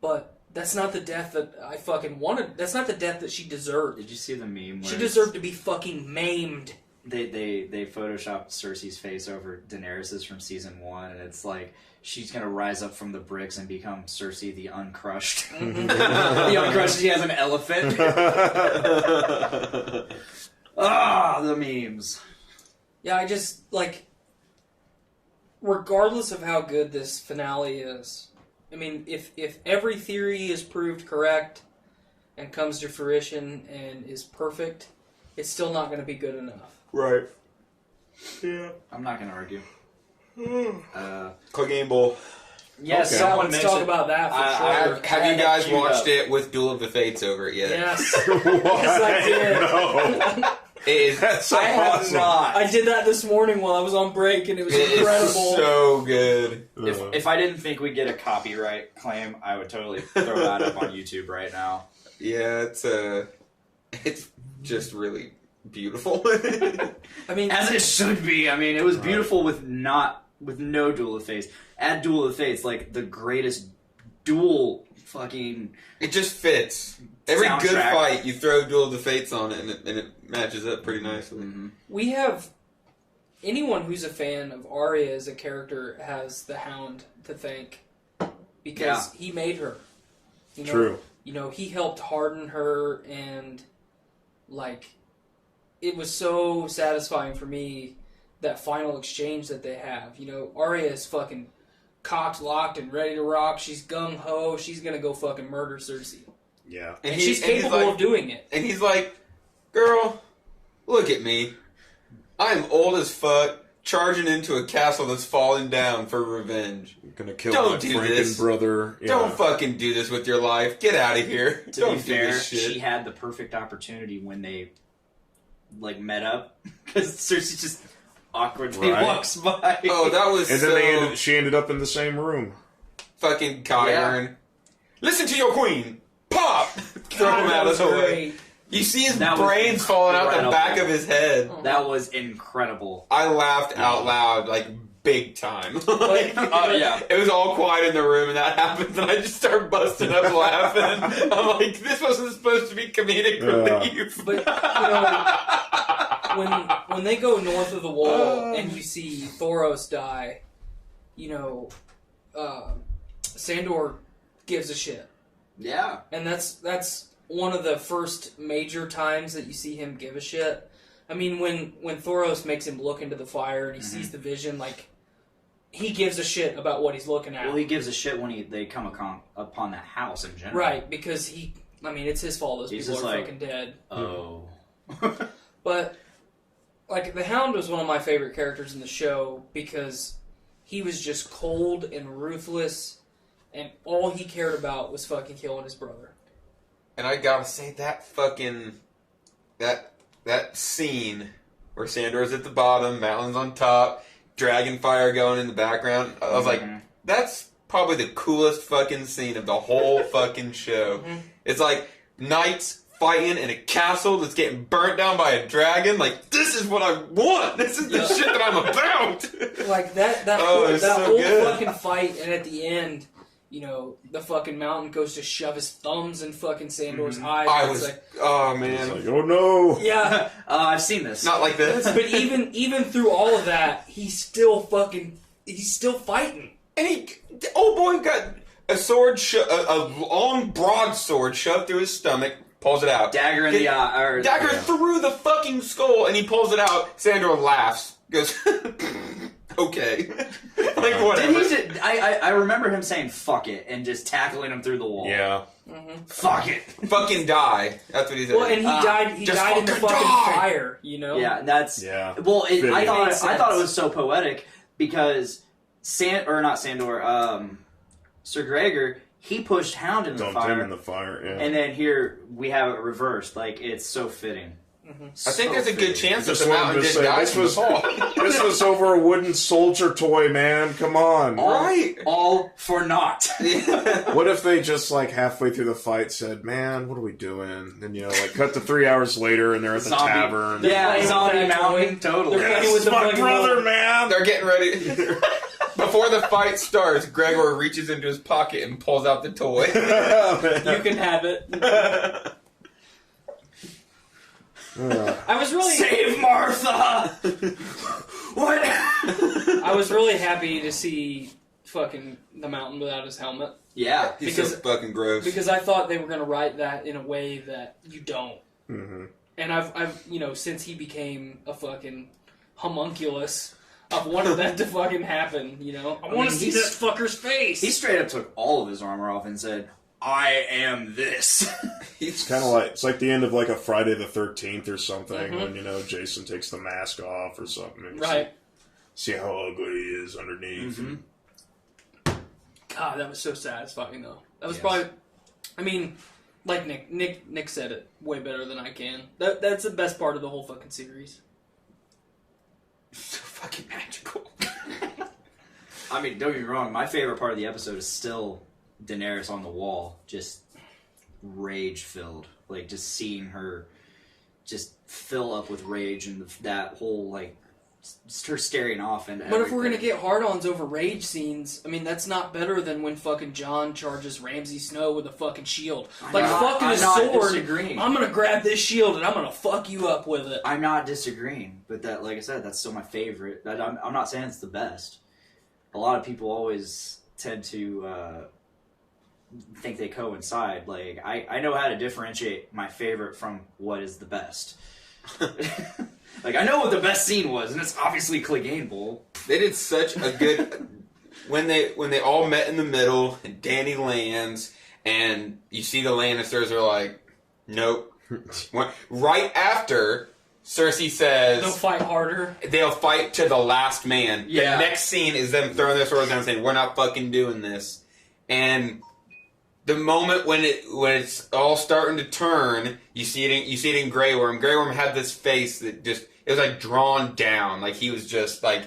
But that's not the death that I fucking wanted. That's not the death that she deserved. Did you see the meme where She deserved to be fucking maimed. they photoshopped Cersei's face over Daenerys's from season 1, and it's like she's gonna rise up from the bricks and become Cersei the Uncrushed. The Uncrushed, she has an elephant. The memes. Yeah, I just, like, regardless of how good this finale is, I mean, if every theory is proved correct and comes to fruition and is perfect, it's still not going to be good enough. Right. Yeah. I'm not gonna argue. Cooking Bowl. Yes, Okay. someone Let's mentioned. talk about that for I- sure. Have had you that guys queued watched up. it with Duel of the Fates over it yet? Yes. What? Yes, I did. No. It is, That's I have awesome. not. I did that this morning while I was on break, and it was it is incredible. so good. If I didn't think we'd get a copyright claim, I would totally throw that up on YouTube right now. Yeah, it's just really beautiful. I mean, As it should be. I mean, it was beautiful with not with no Duel of Fates. Add Duel of Fates, like the greatest duel fucking. It just fits. Every Soundtrack. good fight, you throw Duel of the Fates on it, and it matches up pretty nicely. Mm-hmm. We have anyone who's a fan of Arya as a character has the Hound to thank because he made her. You know, True. You know, he helped harden her, and like it was so satisfying for me that final exchange that they have. You know, Arya is fucking cocked, locked, and ready to rock. She's gung ho. She's gonna go fucking murder Cersei. Yeah. And she's capable of doing it. And he's like, girl, look at me. I'm old as fuck, charging into a castle that's falling down for revenge. I'm gonna kill Don't my do Franken this. brother. Yeah. Don't fucking do this with your life. Get out of here. To Don't be do fair, this shit. she had the perfect opportunity when they like met up because Cersei just awkwardly Right. walks by. Oh, that was And so then she ended up in the same room. fucking Kyron. Listen to your queen. Pop! Throw God, him that out of was the way. great. You see his That was brains falling out the incredible. back of his head. That was incredible. I laughed out loud, like, big time. Like, yeah. It was all quiet in the room, and that happens, and I just start busting up laughing. I'm like, this wasn't supposed to be comedic relief. But you know, when they go north of the wall and you see Thoros die, you know, Sandor gives a shit, Yeah. and that's one of the first major times that you see him give a shit. I mean, when Thoros makes him look into the fire and he sees the vision, like he gives a shit about what he's looking at. Well, he gives a shit when they come upon that house in general. Right, because it's his fault those He's people just are like, fucking dead. Oh. But, like, the Hound was one of my favorite characters in the show because he was just cold and ruthless, and all he cared about was fucking killing his brother. And I gotta say, that fucking... That scene where Sandor's at the bottom, Madeleine's on top, dragon fire going in the background, I was like, that's probably the coolest fucking scene of the whole fucking show. It's like, knights fighting in a castle that's getting burnt down by a dragon. Like, this is what I want! This is the shit that I'm about! Like, that Oh, it's so whole good. fucking fight, and at the end, you know, the fucking mountain goes to shove his thumbs in fucking Sandor's eyes. I and was... it's like, oh, man. Like, oh no! yeah, I've seen this. Not like this. but even through all of that, he's still fighting. And old boy got a sword, a long broadsword shoved through his stomach, pulls it out. Dagger in the eye. Or, Dagger through the fucking skull, and he pulls it out. Sandor laughs. Goes, okay. Like, whatever. Did he? I remember him saying "fuck it" and just tackling him through the wall. Yeah. Fuck it. Fucking die. That's what he said. Well, and he died. He just died in the fucking fucking die! fire. You know. Yeah, that's Well, Fitting. I thought Makes I thought it sense. was so poetic because Sir Gregor, he pushed Hound in the Dumped fire, him in the fire, yeah. and then here we have it reversed. Like, it's so fitting. I think there's a good chance that Just the wanted mountain to did say, die this from the was, fall. this was over a wooden soldier toy, man. Come on. All, Right. all for naught. What if they just, like, halfway through the fight said, man, what are we doing? And, like, cut to 3 hours later and they're at the Zombie. tavern. Yeah, playing zombie with that mountain, toy. totally. They're Yes, playing with the my fucking brother, little- man. They're getting ready. Before the fight starts, Gregor reaches into his pocket and pulls out the toy. You can have it. I was really, Save Martha. What? I was really happy to see fucking the mountain without his helmet Yeah. He's Because- so fucking gross. because I thought they were gonna write that in a way that you don't. Mm-hmm. And I've since he became a fucking homunculus, I've wanted that to fucking happen. I want mean, to see that fucker's face. He straight up took all of his armor off and said, "I am this." It's kind of like, it's like the end of, like, a Friday the 13th or something when, Jason takes the mask off or something. And you Right. See how ugly he is underneath. Mhm. God, that was so satisfying though. That was Yes. probably, I mean, like Nick said it way better than I can. That's the best part of the whole fucking series. So fucking magical. I mean, don't get me wrong. My favorite part of the episode is still Daenerys on the wall, just rage-filled. Like, just seeing her just fill up with rage and that whole, like, her staring off and. But if we're gonna get hard-ons over rage scenes, I mean that's not better than when fucking Jon charges Ramsay Snow with a fucking shield. Fucking a sword. Disagreeing. I'm gonna grab this shield and I'm gonna fuck you up with it. I'm not disagreeing, but that, like I said, that's still my favorite. I'm not saying it's the best. A lot of people always tend to think they coincide. Like I know how to differentiate my favorite from what is the best. Like I know what the best scene was, and it's obviously Clegane Bowl. They did such a good when they all met in the middle and Dany lands and you see the Lannisters are like, nope. Right after Cersei says They'll fight harder. They'll fight to the last man. Yeah. The next scene is them throwing their swords down and saying, we're not fucking doing this. And the moment when it's all starting to turn, you see it in Grey Worm. Grey Worm had this face that it was like drawn down. Like he was just like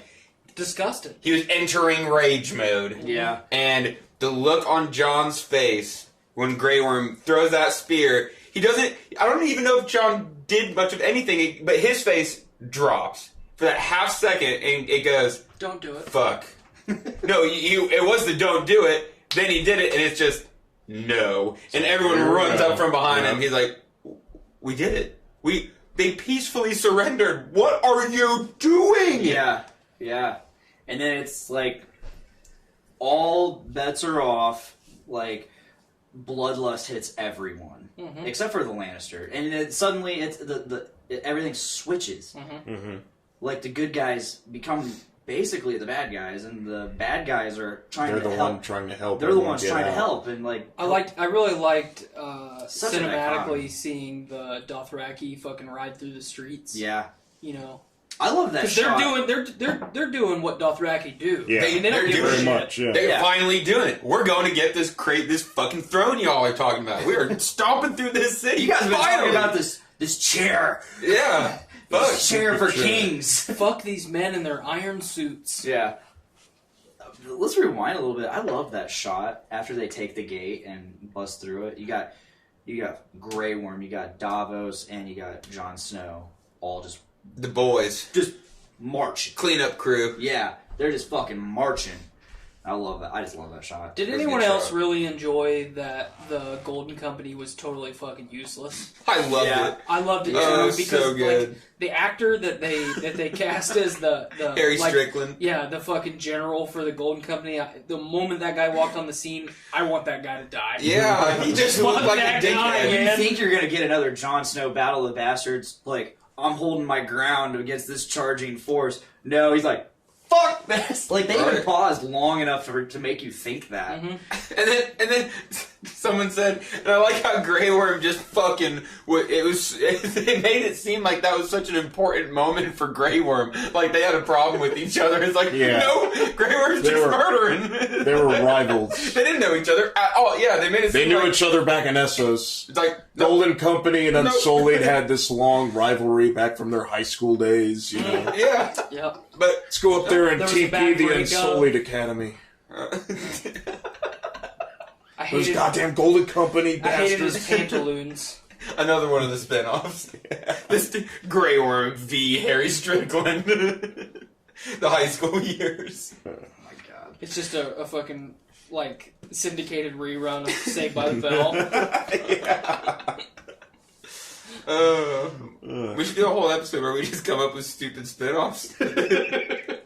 disgusted. He was entering rage mode. Yeah. And the look on Jon's face when Grey Worm throws that spear, I don't even know if Jon did much of anything, but his face drops for that half second and it goes, don't do it. Fuck. No, it was the don't do it. Then he did it and it's just, no. And everyone runs up from behind him. He's like, we did it. They peacefully surrendered. What are you doing? Yeah. Yeah. And then it's like, all bets are off. Like, bloodlust hits everyone. Mm-hmm. Except for the Lannister. And then suddenly, everything switches. Mm-hmm. Mm-hmm. Like, the good guys become basically the bad guys, and the bad guys are trying to help. They're the ones trying to help. They're the ones trying to help, and like I really liked cinematically seeing the Dothraki fucking ride through the streets. Yeah, you know, I love that. Because they're doing what Dothraki do. Yeah, they don't give very a much. shit. Yeah. They're finally doing it. We're going to get this fucking throne y'all are talking about. We are stomping through this city. You guys have been talking about this chair. Yeah. This chair for kings. Fuck these men in their iron suits. Yeah. Let's rewind a little bit. I love that shot after they take the gate and bust through it. You got Grey Worm, you got Davos, and you got Jon Snow. All just the boys. Just marching. Cleanup crew. Yeah. They're just fucking marching. I love that. I just love that shot. Did anyone else really enjoy that the Golden Company was totally fucking useless? I loved it. I loved it too because so good. Like, the actor that they cast as the Harry Strickland. Yeah, the fucking general for the Golden Company. The moment that guy walked on the scene, I want that guy to die. Yeah, he just looked like a dickhead. You think you're gonna get another Jon Snow Battle of the Bastards? Like, I'm holding my ground against this charging force. No, he's like, fuck this! Like, they even paused long enough to make you think that. Mm-hmm. And then someone said, and I like how Grey Worm just fucking, they made it seem like that was such an important moment for Grey Worm. Like, they had a problem with each other. It's like, no, Grey Worm's just murdering. They were rivals. They didn't know each other at all. Yeah, they made it seem They knew each other back in Essos. It's like, Golden Company and Unsullied had this long rivalry back from their high school days, you know. Yeah. Yep. But let's go up there and TP the Unsullied Academy. Those goddamn Golden Company bastards. I hated his pantaloons. Another one of the spin-offs. This Grey Worm v. Harry Strickland. The high school years. Oh my god. It's just a fucking, like, syndicated rerun of Saved by the Bell. Yeah. We should do a whole episode where we just come up with stupid spin-offs.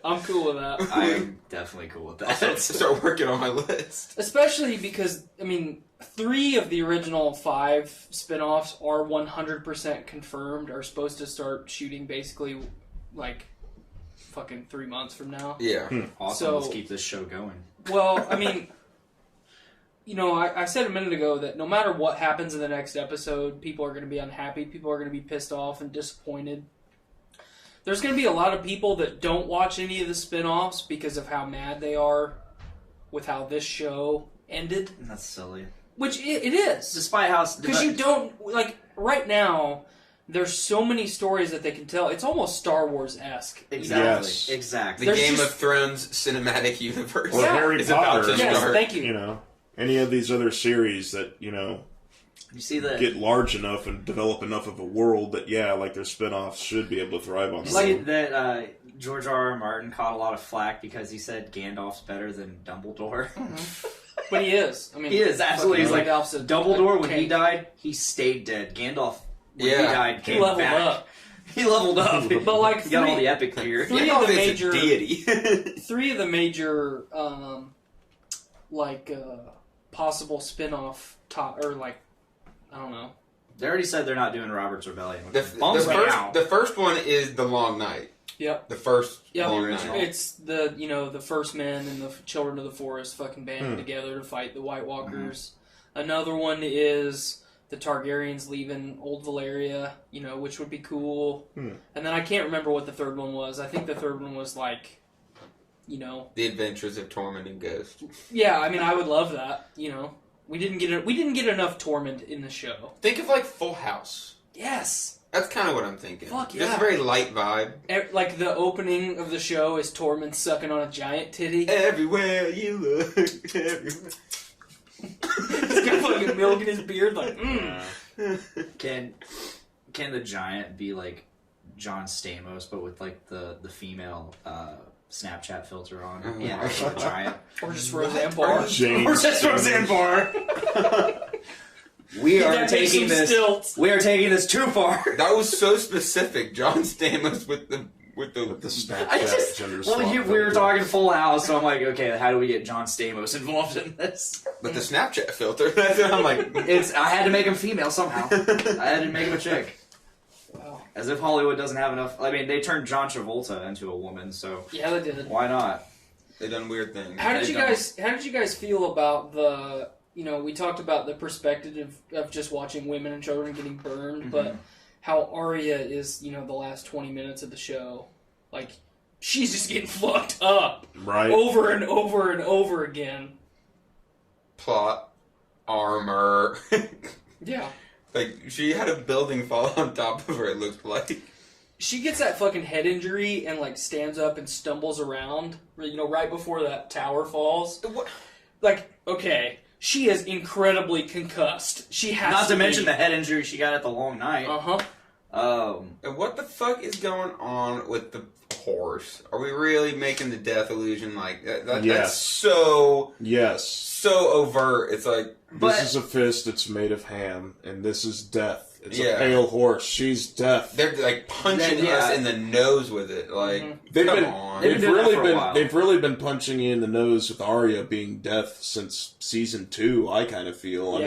I'm cool with that. I'm definitely cool with that. I'll start working on my list. Especially because, I mean, 3 of the original 5 spin-offs are 100% confirmed, are supposed to start shooting basically, like, fucking 3 months from now. Yeah. Awesome, so, let's keep this show going. Well, I mean, you know, I said a minute ago that no matter what happens in the next episode, people are going to be unhappy, people are going to be pissed off and disappointed. There's going to be a lot of people that don't watch any of the spin-offs because of how mad they are with how this show ended. That's silly. Which it is. Despite how... Because you don't... Like, right now, there's so many stories that they can tell. It's almost Star Wars-esque. Exactly. Yes. Exactly. The Game of Thrones cinematic universe. Or Harry is Potter. about to yes, start. thank you. You know, any of these other series that, you know... You see that? Get large enough and develop enough of a world that, like their spin-offs should be able to thrive on. Like that, George R.R. Martin caught a lot of flack because he said Gandalf's better than Dumbledore. But he is. I mean, he is, absolutely. He's like, Gandalf's Dumbledore, when he died, he stayed dead. Gandalf, when he died, came he leveled back. up. He leveled up. But like, he got all the epic gear. Three of the major deity. three of the major possible spin-off I don't know. They already said they're not doing Robert's Rebellion. The first one is The Long Night. Yep. The first Long Night. It's the first men and the children of the forest fucking banding together to fight the White Walkers. Another one is the Targaryens leaving Old Valyria, which would be cool. And then I can't remember what the third one was. I think the third one was The Adventures of Tormund and Ghost. Yeah, I mean, I would love that. We didn't get enough Tormund in the show. Think of Full House. Yes. That's kind of what I'm thinking. Fuck yeah. Just a very light vibe. Like the opening of the show is Tormund sucking on a giant titty. Everywhere you look, everywhere. He's got fucking milk in his beard, Can the giant be like John Stamos, but with the female Snapchat filter on? Yeah, the giant. Or just Roseanne Barr. Or just Roseanne Barr. We are taking this too far. That was so specific, John Stamos with the Snapchat we were talking Full House, so I'm like, okay, how do we get John Stamos involved in this? With the Snapchat filter. That's what I'm like. I had to make him female somehow. I had to make him a chick. Wow. As if Hollywood doesn't have enough. I mean, they turned John Travolta into a woman, so yeah, they did. Why not? They done weird things. How did you guys feel about the? We talked about the perspective of just watching women and children getting burned, but how Arya is, the last 20 minutes of the show, she's just getting fucked up, right, over and over and over again. Plot, armor. Yeah. She had a building fall on top of her, it looked like. She gets that fucking head injury and, stands up and stumbles around, right before that tower falls. What? Okay, she is incredibly concussed. She has Not to mention the head injury she got at the Long Night. And what the fuck is going on with the horse? Are we really making the death illusion that? Yes. That's so... Yes. So overt. It's this is a fist that's made of ham, and this is death. It's a pale horse. She's death. They're punching us in the nose with it. They've really been punching you in the nose with Arya being death since season 2. I kind of feel.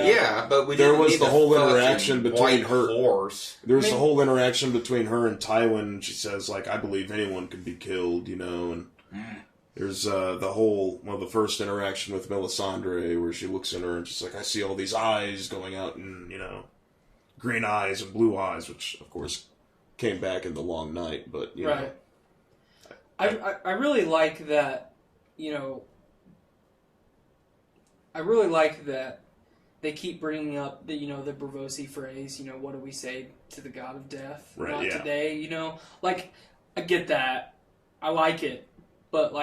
But there was the whole interaction between her. Horse. There was the whole interaction between her and Tywin. She says I believe anyone can be killed, and. There's the first interaction with Melisandre where she looks in her and she's like, I see all these eyes going out and, green eyes and blue eyes, which, of course, came back in The Long Night, but, Right. I really like that, I really like that they keep bringing up the, the Braavosi phrase, what do we say to the god of death? Right, Not today, I get that. I like it. But,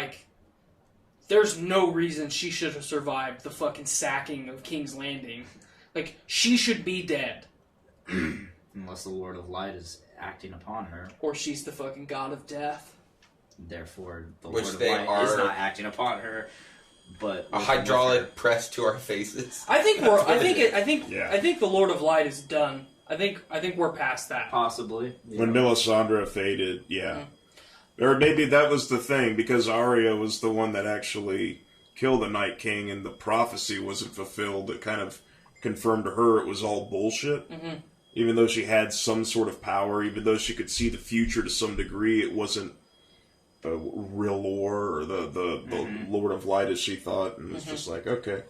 there's no reason she should have survived the fucking sacking of King's Landing. She should be dead. Unless the Lord of Light is acting upon her. Or she's the fucking god of death. Therefore, the Lord of Light is not acting upon her. But a hydraulic press to our faces. I think the Lord of Light is done. I think we're past that. Possibly. When Melisandre faded, Or maybe that was the thing, because Arya was the one that actually killed the Night King and the prophecy wasn't fulfilled. It kind of confirmed to her it was all bullshit. Mm-hmm. Even though she had some sort of power, even though she could see the future to some degree, it wasn't the real lore or the Lord of Light as she thought. And it's just okay.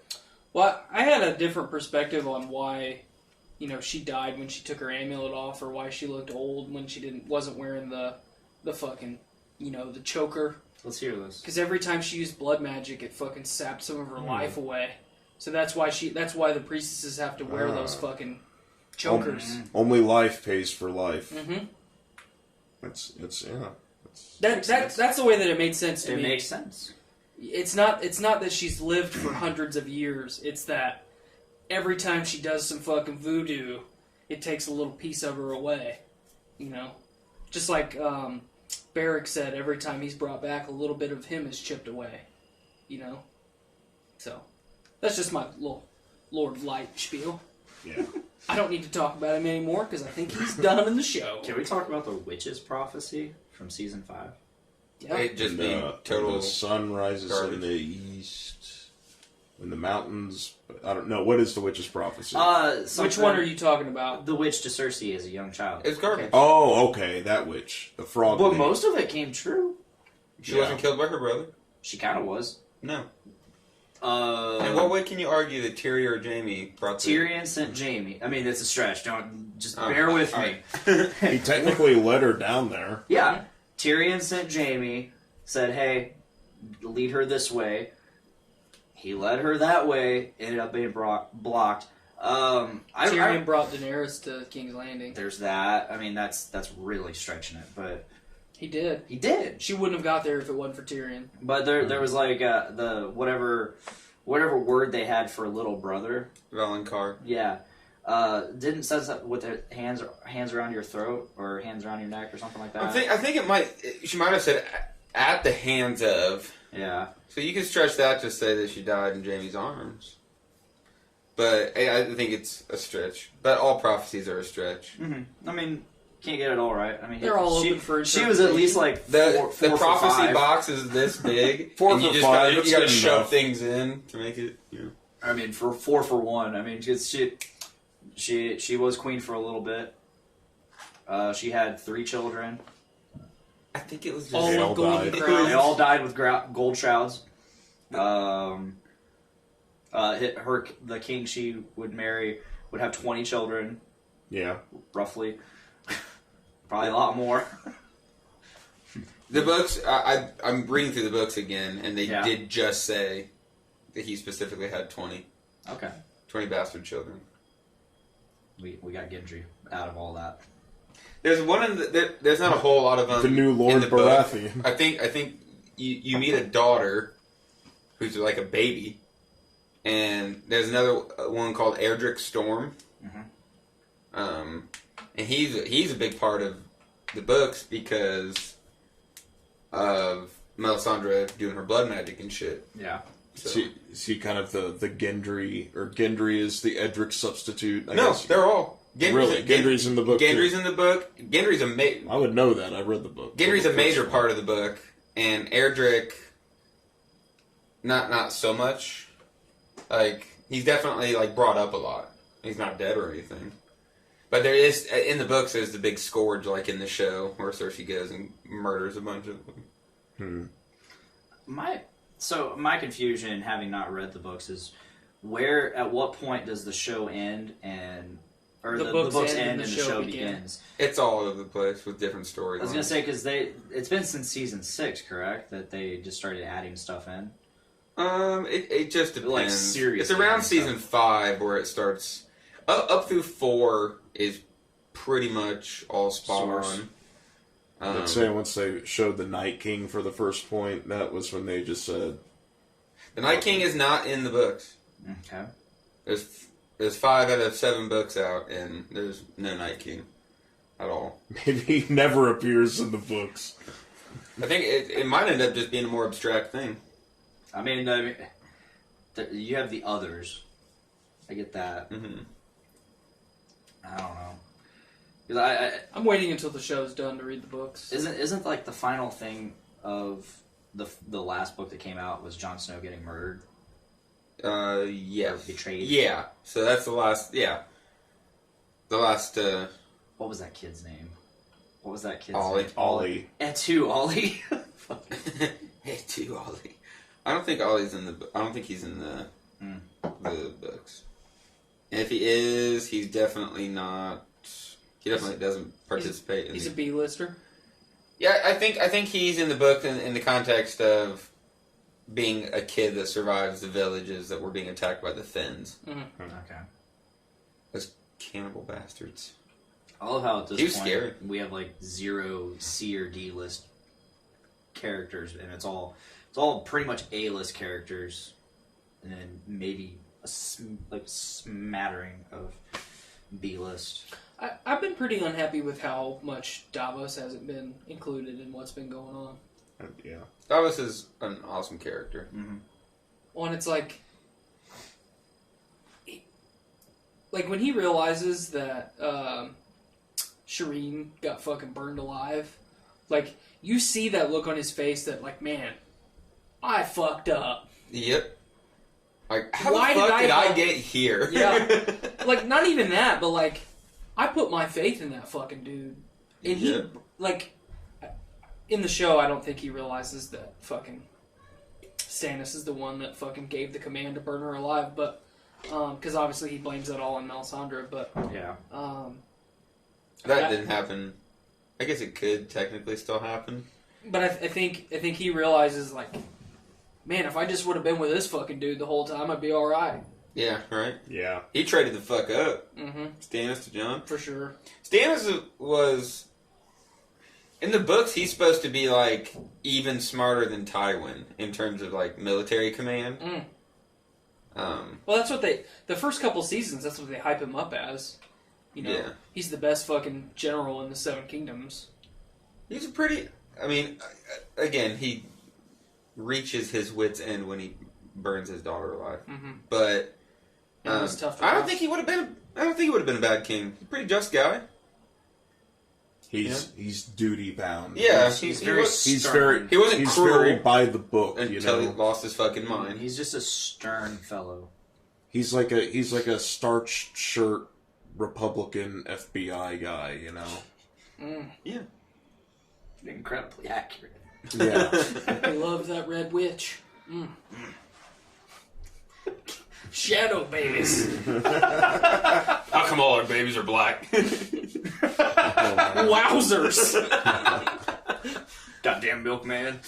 Well, I had a different perspective on why, she died when she took her amulet off, or why she looked old when she wasn't wearing the fucking... the choker. Let's hear this. Because every time she used blood magic, it fucking sapped some of her life away. So that's why the priestesses have to wear those fucking chokers. Only life pays for life. Mm-hmm. That's the way that it made sense to me. It makes sense. It's not that she's lived for hundreds of years. It's that every time she does some fucking voodoo, it takes a little piece of her away. Just like Barrick said every time he's brought back, a little bit of him is chipped away. You know? So, that's just my little Lord of Light spiel. Yeah. I don't need to talk about him anymore because I think he's done in the show. Can we talk about the witch's prophecy from season 5? Yeah. It just being total. The sun rises garbage. in the east. When the mountains. I don't know. What is the witch's prophecy? Which one are you talking about? The witch to Cersei as a young child. It's garbage. Oh, okay. That witch. The frog. But lady. most of it came true. She wasn't killed by her brother. She kind of was. No. In what way can you argue that Tyrion or Jaime brought Tyrion sent Jaime. I mean, it's a stretch. Don't just bear with me. He technically led her down there. Yeah, Tyrion sent Jaime. Said, "Hey, lead her this way." He led her that way. Ended up being blocked. Tyrion brought Daenerys to King's Landing. There's that. I mean, that's really stretching it, but He did. he did. She wouldn't have got there if it wasn't for Tyrion. But there was like the whatever word they had for little brother. Valonqar. Yeah. Didn't set us up with their hands around your throat or hands around your neck or something like that. I think it might. She might have said at the hands of. Yeah. So you can stretch that to say that she died in Jaime's arms. But I think it's a stretch. But all prophecies are a stretch. Mm-hmm. I mean, can't get it all right. I mean, They're all open for She was at least like The four prophecy for 5. box is this big, Four and you for just 5, gotta, that's you gotta good shove enough. things in to make it. You know. I mean, for 4 for 1. I mean, she was queen for a little bit. She had 3 children. I think it was just All They all with golden died. crowns. They all died with gold shrouds. The king she would marry would have 20 children, Yeah. roughly. Probably a lot more. The books. I'm reading through the books again, and they Yeah. did just say that he specifically had 20 Okay. bastard children. We got Gendry out of all that. There's one in there's not a whole lot of them. The new Lord in the book. Baratheon. I think you meet a daughter who's like a baby, and there's another one called Erdrick Storm. Mhm. And he's a big part of the books because of Melisandre doing her blood magic and shit. Yeah. So. Is he kind of the Gendry, or Gendry is the Edric substitute? I No, guess. they're all. Gendry's in the book. Gendry's too. in the book. Gendry's I would know that. I read the book. Gendry's The a major first part of the book, and Erdrick, not so much. Like he's definitely like brought up a lot. He's not dead or anything. But there is in the books. There's the big scourge, like in the show, where Cersei goes and murders a bunch of them. My confusion, having not read the books, is at what point does the show end or the books end and the show begins? It's all over the place with different storylines. I was gonna say because it's been since season 6, correct? That they just started adding stuff in. It just depends. Like, seriously it's around and season stuff. 5 where it starts. Up through 4 is pretty much all spot Source. on. I'd say once they showed the Night King for the first point, that was when they just said, The Night King is not in the books. Okay. There's 5 out of 7 books out, and there's no Night King at all. maybe he never appears in the books. I think it might end up just being a more abstract thing. I mean, you have the others. I get that. Mm-hmm. I don't know. 'Cause I'm waiting until the show's done to read the books. isn't like the final thing of the last book that came out was Jon Snow getting murdered? Yeah. Or betrayed? Yeah. So that's the last. Yeah. The last. What was that kid's name? What was that kid's Ollie. name? Ollie. Etu, Ollie. Hey, too, Ollie. I don't think Ollie's in the. I don't think he's in the books. And if he is, he's definitely not. He definitely doesn't participate. He's a B-lister. Yeah, I think he's in the book in the context of being a kid that survives the villages that were being attacked by the Finns. Mm-hmm. Okay. Those cannibal bastards. I love how at this He was point scary. we have like 0 C or D list characters, and it's all pretty much A list characters, and then maybe a smattering of B list. I've been pretty unhappy with how much Davos hasn't been included in what's been going on. Yeah. Davos is an awesome character. Mm-hmm. Well, and it's like when he realizes that Shireen got fucking burned alive, like, you see that look on his face that, like, man, I fucked up. Yep. Like, how Why the fuck did I fuck- get here? Yeah. Like, not even that, but, like, I put my faith in that fucking dude. And he, Yeah. like, in the show, I don't think he realizes that fucking Stannis is the one that fucking gave the command to burn her alive, but, because obviously he blames that all on Melisandre, but, Yeah. That didn't happen. I guess it could technically still happen. but I think he realizes, like, man, if I just would have been with this fucking dude the whole time, I'd be alright. Yeah, right? Yeah. He traded the fuck up. Mm-hmm. Stannis to Jon. For sure. Stannis was... In the books, he's supposed to be, like, even smarter than Tywin in terms of, like, military command. Mm. Well, that's what the first couple seasons, that's what they hype him up as. You know, yeah. He's the best fucking general in the Seven Kingdoms. He's a pretty... I mean, again, he reaches his wit's end when he burns his daughter alive. Mm-hmm. But It was tough to I don't watch. think he would have been. I don't think he would have been a bad king. He's a pretty just guy. He's duty bound. Yeah, He's he very was- He's stern. very He wasn't he's cruel very by the book, you until he know. lost his fucking mind. He's just a stern fellow. He's like a starched shirt Republican FBI guy, you know. Mm. Yeah. Incredibly accurate. Yeah. I love that red witch. Mm. Shadow babies. How come all our babies are black? Wowzers. Goddamn milkman.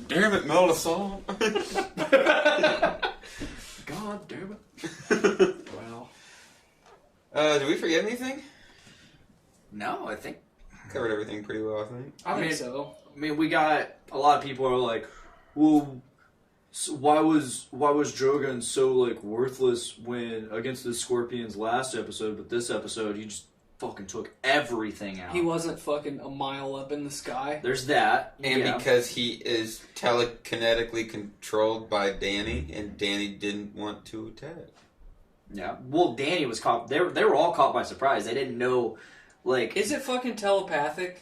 Damn it, Melisandre. God damn it. Wow. Did we forget anything? No, I think. Covered everything pretty well, I think. I think mean- so. I mean, we got a lot of people are like, well, so why was Drogon so like worthless when against the Scorpions last episode, but this episode he just fucking took everything out. He wasn't fucking a mile up in the sky. There's that, And yeah. because he is telekinetically controlled by Dany, and Dany didn't want to attack. Yeah. Well, Dany was caught. They were all caught by surprise. They didn't know. Like, Is it fucking telepathic?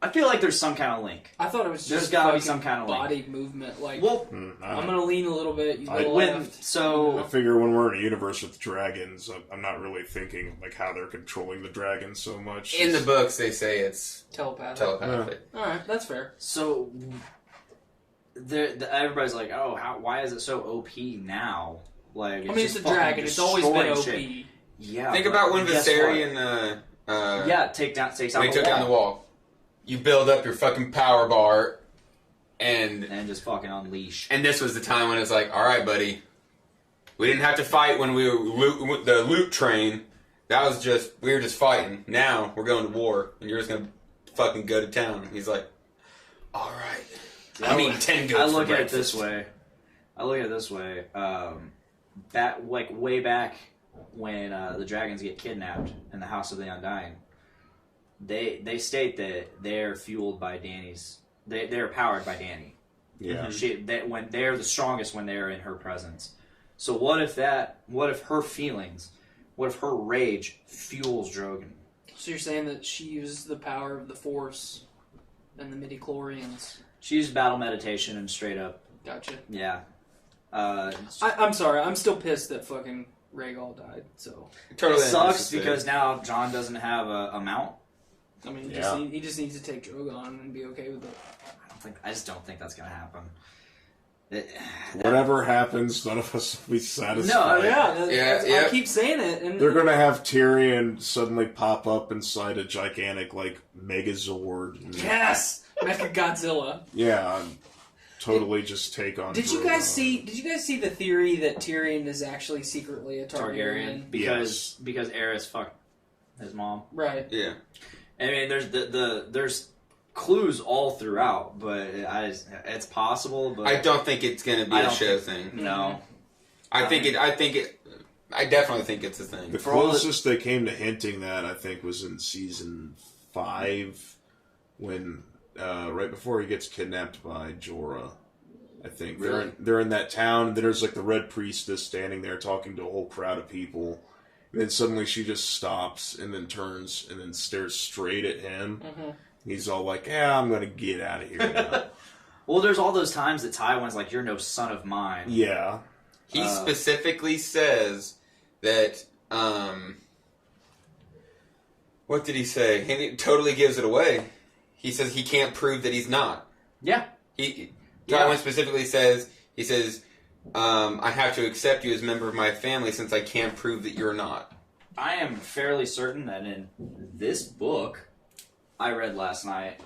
I feel like there's some kind of link. I thought it was There's just gotta be fucking some kind of link. body movement. Like, Well, I'm gonna lean a little bit. You go when left. so I figure when we're in a universe with dragons, I'm not really thinking like how they're controlling the dragons so much. In the books, they say it's Telepathic. telepathic. All right, that's fair. So, everybody's like, "Oh, why is it so OP now?" Like, I mean, it's just a fucking dragon. It's always been OP. destroying shit. Yeah. Think but about when guess Viserion what? Yeah, takes when out he the took wall. down the wall. You build up your fucking power bar, and and just fucking unleash. this was the time when it's like, all right, buddy, we didn't have to fight when we were the loot train. That was just we were just fighting. Now we're going to war, and you're just gonna fucking go to town. He's like, all right. I mean, 10 goats. I look for at it this breakfast. way. Back like way back when the dragons get kidnapped in the House of the Undying. They state that they're fueled by Dany's. They're powered by Dany. Yeah. When they're the strongest when they're in her presence. So what if her feelings, what if her rage fuels Drogon? So you're saying that she uses the power of the Force and the midi-chlorians. She used battle meditation and straight up, Gotcha. yeah. I'm sorry. I'm still pissed that fucking Rhaegal died. So Totally it sucks unnecessary. because now Jon doesn't have a mount. I mean, Yeah. he just needs to take Drogon and be okay with it. I just don't think that's gonna happen. Whatever happens, none of us will be satisfied. No, Yeah. I keep saying it, and They're gonna have Tyrion suddenly pop up inside a gigantic like Megazord. And, yes, Mecha Godzilla. yeah, and totally just take on. Did you Drogon. guys see? Did you guys see the theory that Tyrion is actually secretly a Targaryen? Targaryen because Aerys fucked his mom. Right. Yeah. I mean, there's there's clues all throughout, but it's possible. But I don't think it's gonna be I a don't show thing. No, I think it. I definitely think it's a thing. The closest they came to hinting that, I think, was in season 5, when right before he gets kidnapped by Jorah. I think they're in that town, and then there's like the Red Priestess standing there talking to a whole crowd of people. And then suddenly she just stops and then turns and then stares straight at him. Mm-hmm. He's all like, "Yeah, I'm gonna get out of here now." Well, there's all those times that Tywin's like, "You're no son of mine." Yeah. He specifically says that. What did he say? He totally gives it away. He says he can't prove that he's not. Yeah. Tywin specifically says, he says, I have to accept you as a member of my family since I can't prove that you're not. I am fairly certain that in this book I read last night.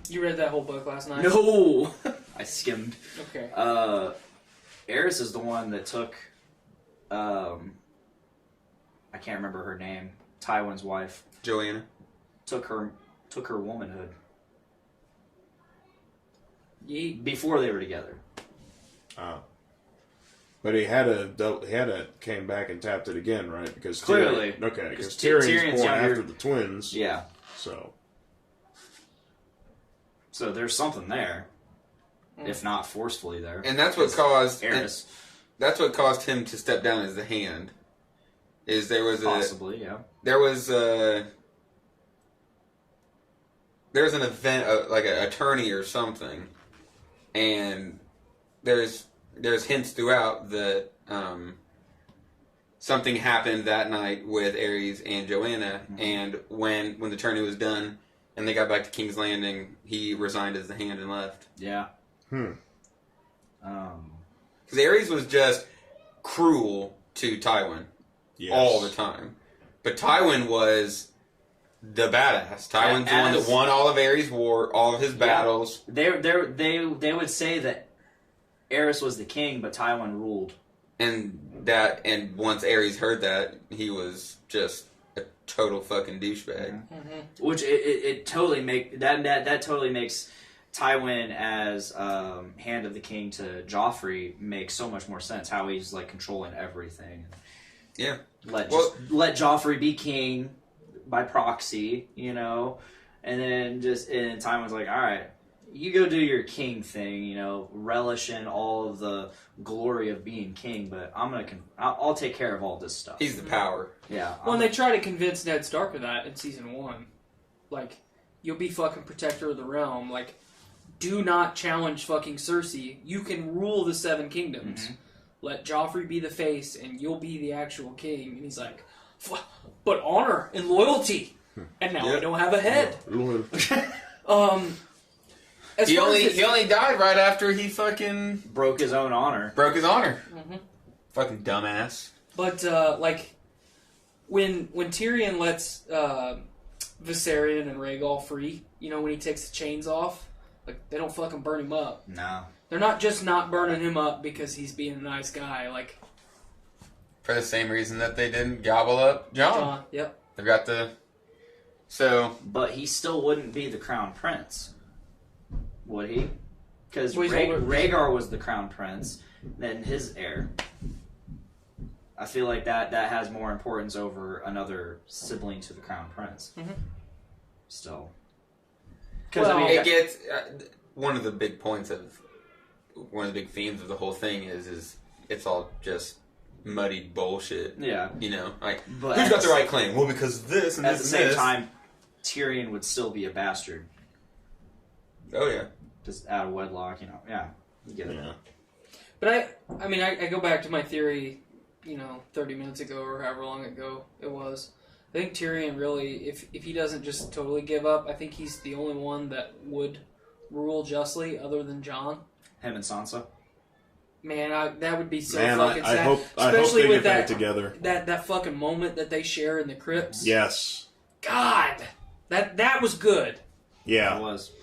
You read that whole book last night? No! I skimmed. Okay. Aerys is the one that took, I can't remember her name, Tywin's wife. Joanna. Took her womanhood. Before they were together. Oh. But he came back and tapped it again, right? Because clearly. Because Tyrion's born younger. after the twins. Yeah. So there's something there. If not forcefully there. And that's what caused Aerys. That's what caused him to step down as the Hand. Is there was possibly, yeah. There was an event, like an attorney or something, and there's hints throughout that something happened that night with Aerys and Joanna, mm-hmm. and when the attorney was done and they got back to King's Landing, he resigned as the Hand and left. Yeah. Because Aerys was just cruel to Tywin all the time, but Tywin was the badass. Tywin's the one that won all of Aerys' war, all of his battles. They would say that Aerys was the king, but Tywin ruled. And once Aerys heard that, he was just a total fucking douchebag. Mm-hmm. Which it totally that totally makes Tywin as Hand of the King to Joffrey makes so much more sense. How he's like controlling everything. Yeah. Let Joffrey be king by proxy, you know, and then Tywin's like, all right, you go do your king thing, you know, relish in all of the glory of being king, but I'll take care of all this stuff. He's the power. Yeah. Well, and they try to convince Ned Stark of that in season 1. Like, you'll be fucking protector of the realm. Like, do not challenge fucking Cersei. You can rule the 7 kingdoms. Mm-hmm. Let Joffrey be the face, and you'll be the actual king. And he's like, but honor and loyalty. And now I don't have a head. He only died right after he fucking broke his own honor. Mm-hmm. Fucking dumbass. But like when Tyrion lets Viserion and Rhaegal free, you know, when he takes the chains off, like they don't fucking burn him up. No. They're not just not burning him up because he's being a nice guy. Like for the same reason that they didn't gobble up Jon. Yep. They've got But he still wouldn't be the crown prince, would he? Because Rhaegar was the crown prince, then his heir. I feel like that has more importance over another sibling to the crown prince. Mm-hmm. Still. Because it gets one of the big themes of the whole thing is it's all just muddied bullshit. Yeah. You know, like who's got the right claim? Well, because this and at this the and same this. time, Tyrion would still be a bastard. Oh yeah. Just out of wedlock, you know. Yeah, you get it. Yeah. But I go back to my theory, you know, 30 minutes ago or however long ago it was. I think Tyrion really, if he doesn't just totally give up, I think he's the only one that would rule justly other than Jon. Him and Sansa. Man, that would be so fucking sad. I hope Especially they with get back together. That fucking moment that they share in the crypts. Yes. God, that was good. Yeah. It was.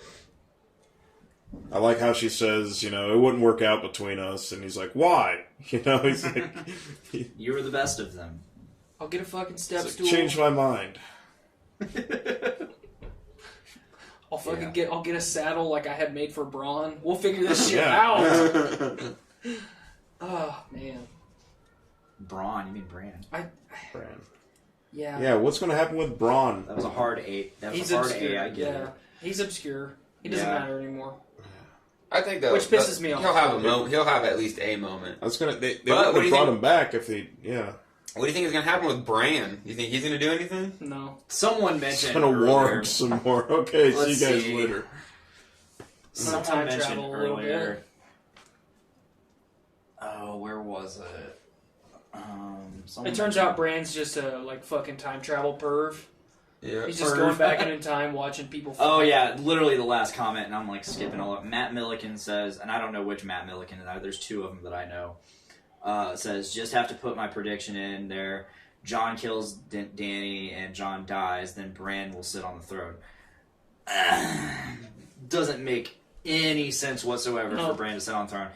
I like how she says, you know, it wouldn't work out between us, and he's like, why? You know, he's like, you were the best of them. I'll get a fucking step like, stool. change my mind. I'll get a saddle like I had made for Bronn. We'll figure this shit out. Oh man. Braun. You mean Bran? Bran. Yeah. Yeah, what's going to happen with Braun? That was a hard A. That was He's a hard obscure. A. I get yeah. it. He's obscure. He doesn't matter anymore. I think that which pisses me off. He'll have a moment. He'll have at least a moment. They wouldn't have brought him back if they. Yeah. What do you think is going to happen with Bran? You think he's going to do anything? No. Someone mentioned. He's going to warm some more. Okay, Let's see you guys see. later. Someone mentioned travel a little earlier. bit. Oh, where was it? It turns out Bran's just a fucking time travel perv. Yeah. He's just going back in time, watching people. Oh yeah, literally the last comment, and I'm skipping all up. Matt Milliken says, and I don't know which Matt Milliken. There's two of them that I know. Says just have to put my prediction in there. Jon kills Danny, and Jon dies. Then Bran will sit on the throne. Doesn't make any sense whatsoever for Bran to sit on the throne.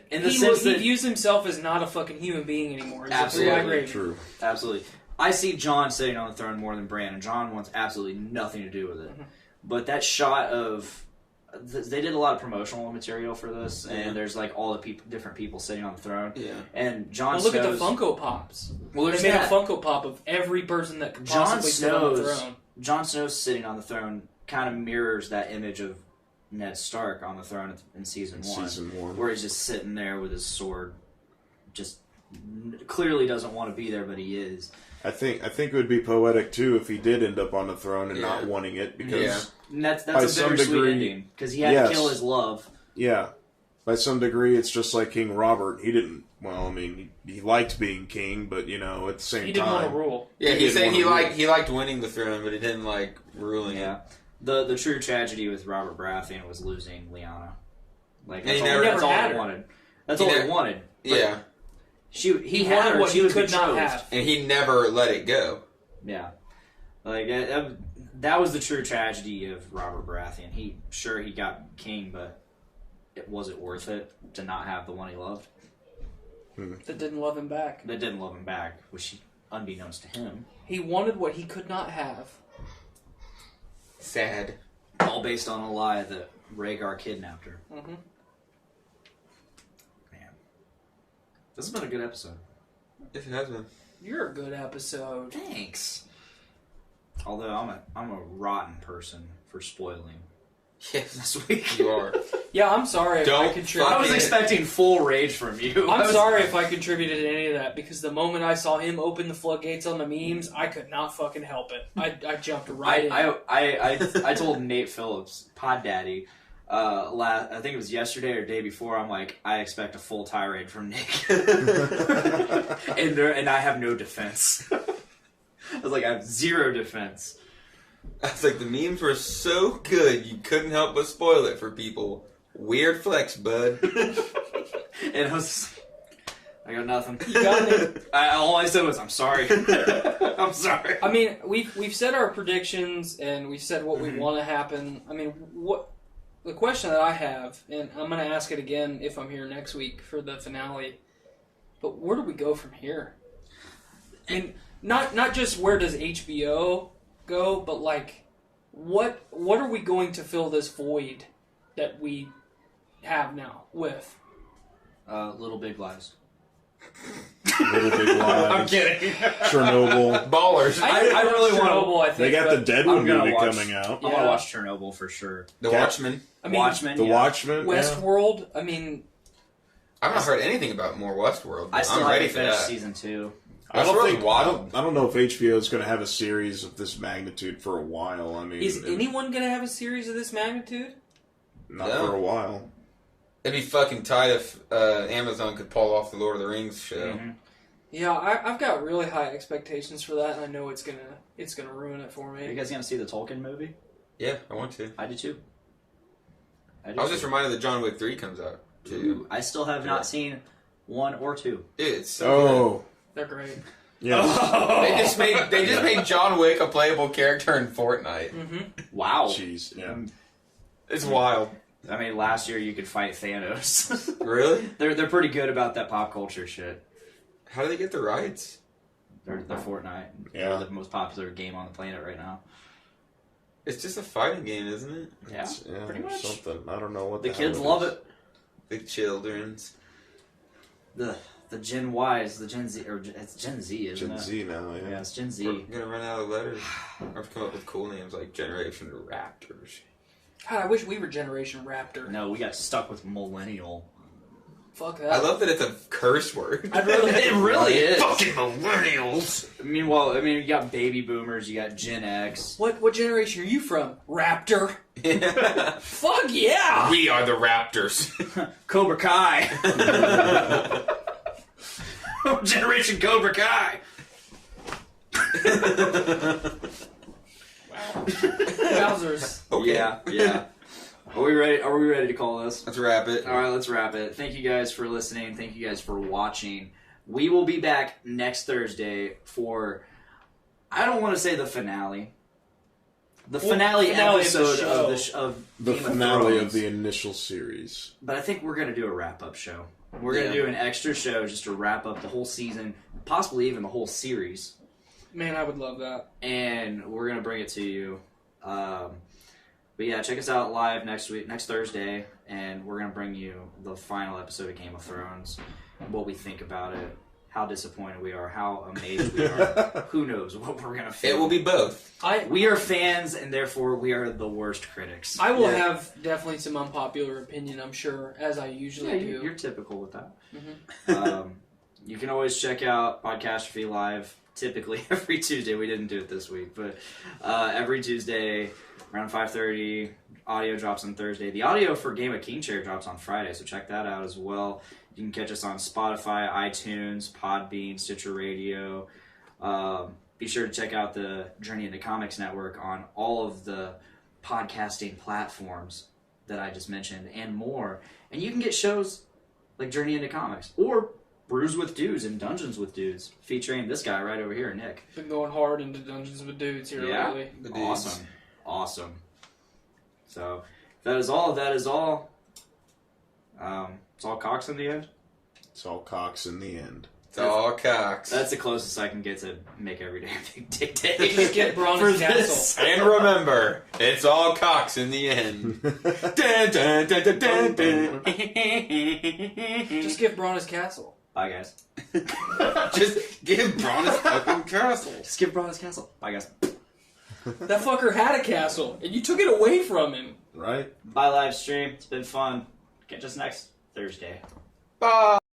He views himself as not a fucking human being anymore. He's absolutely true. Absolutely. I see Jon sitting on the throne more than Bran, and Jon wants absolutely nothing to do with it. Mm-hmm. But that shot of... They did a lot of promotional material for this, and there's all the different people sitting on the throne. Yeah. And Jon Snow's... Look at the Funko Pops. Well, they made a Funko Pop of every person that could possibly sit on the throne. Jon Snow's sitting on the throne kind of mirrors that image of Ned Stark on the throne in season one, where he's just sitting there with his sword, just clearly doesn't want to be there, but he is. I think it would be poetic too if he did end up on the throne and not wanting it, because and that's a bittersweet ending, because he had to kill his love. Yeah, by some degree, it's just like King Robert. He didn't. Well, I mean, he liked being king, but at the same time, he didn't want to rule. Yeah, he said he liked winning the throne, but he didn't like ruling it. The true tragedy with Robert Baratheon was losing Lyanna. That's all he wanted. That's all he wanted. Yeah. He had what he could not have. And he never let it go. Yeah. That was the true tragedy of Robert Baratheon. He got king, but was it worth it to not have the one he loved? That didn't love him back. Which unbeknownst to him. He wanted what he could not have. Sad. All based on a lie that Rhaegar kidnapped her. Mm-hmm. Man. This has been a good episode. Yes, it has been. You're a good episode. Thanks. Although I'm a rotten person for spoiling. Yes, this week. You are. Yeah, I'm sorry if I contributed. I was expecting full rage from you. I'm sorry if I contributed to any of that, because the moment I saw him open the floodgates on the memes, I could not fucking help it. I jumped right in. I told Nate Phillips, Pod Daddy, I think it was yesterday or day before, I'm like, I expect a full tirade from Nick. and I have no defense. I was like, I have zero defense. I was like, the memes were so good, you couldn't help but spoil it for people. Weird flex, bud. And I got nothing. You got it. All I said was, I'm sorry. I'm sorry. I mean, we've said our predictions, and we've said what we want to happen. I mean, the question that I have, and I'm going to ask it again if I'm here next week for the finale, but where do we go from here? I mean, not just where does HBO go, but what are we going to fill this void that we have now with? Little Big Lies. Little Big Lies. I'm kidding. Chernobyl. Ballers. I really want Chernobyl. I think they got the Deadwood movie coming out. I want to watch Chernobyl for sure. The Watchmen. I mean, The Watchmen. Westworld. I mean, I've not heard anything about more Westworld. I still I'm ready haven't for finished that. season 2. I don't know if HBO is going to have a series of this magnitude for a while. I mean, is anyone going to have a series of this magnitude? Not for a while. It'd be fucking tight if Amazon could pull off the Lord of the Rings show. Mm-hmm. Yeah, I've got really high expectations for that, and I know it's gonna ruin it for me. Are you guys gonna see the Tolkien movie? Yeah, I want to. I do too. I was just reminded that John Wick 3 comes out too. Ooh, I still have not seen 1 or 2. Dude, it's so good. They're great. Yeah. Oh. They just made John Wick a playable character in Fortnite. Mm-hmm. Wow. Jeez, yeah. It's wild. I mean, last year you could fight Thanos. Really? They're pretty good about that pop culture shit. How do they get the rights? They're Fortnite. Yeah. They're the most popular game on the planet right now. It's just a fighting game, isn't it? Yeah, pretty much. Something. I don't know what the kids love it. The children's. The The Gen Ys, the Gen Z, or it's Gen Z, isn't it? Gen Z now, yeah. Yeah, it's Gen Z. We're gonna run out of letters. Or come up with cool names like Generation Raptors. God, I wish we were Generation Raptor. No, we got stuck with millennial. Fuck that. I love that it's a curse word. I'd really, It really is. Fucking millennials. Meanwhile, I mean, you got baby boomers, you got Gen X. What generation are you from? Raptor. Yeah. Fuck yeah! We are the Raptors. Cobra Kai. Generation Cobra Kai. Wowzers. Okay. Yeah. Are we ready? Are we ready to call this? Let's wrap it. All right, let's wrap it. Thank you guys for listening. Thank you guys for watching. We will be back next Thursday for, I don't want to say the finale. The finale episode of The Game finale of of the initial series. But I think we're going to do a wrap-up show. We're going to do an extra show just to wrap up the whole season, possibly even the whole series. Man, I would love that. And we're going to bring it to you. But yeah, check us out live next Thursday, and we're going to bring you the final episode of Game of Thrones, what we think about it, how disappointed we are, how amazed we are. Who knows what we're going to feel. It will be both. We are fans, and therefore we are the worst critics. I will have definitely some unpopular opinion, I'm sure, as I usually do. You're typical with that. Mm-hmm. You can always check out Podcastrophe live, typically every Tuesday. We didn't do it this week, but every Tuesday around 5:30. Audio drops on Thursday. The audio for Game of King Chair drops on Friday, so check that out as well. You can catch us on Spotify, iTunes, Podbean, Stitcher Radio. Be sure to check out the Journey into Comics Network on all of the podcasting platforms that I just mentioned and more. And you can get shows like Journey into Comics or Brews with Dudes and Dungeons with Dudes, featuring this guy right over here, Nick. Been going hard into Dungeons with Dudes here lately. Awesome. So, that is all. It's all cocks in the end. It's all cocks in the end. It's all cocks. That's the closest I can get to make every day Big Dick Day. Just get Bronny's castle. And remember, it's all cocks in the end. Dun, dun, dun, dun, dun, dun. Just give Bronny's castle. Bye, guys. Just give Bronny's fucking castle. Just give Bronny's castle. Bye, guys. That fucker had a castle, and you took it away from him. Right? Bye, live stream. It's been fun. Catch us next Thursday. Bye.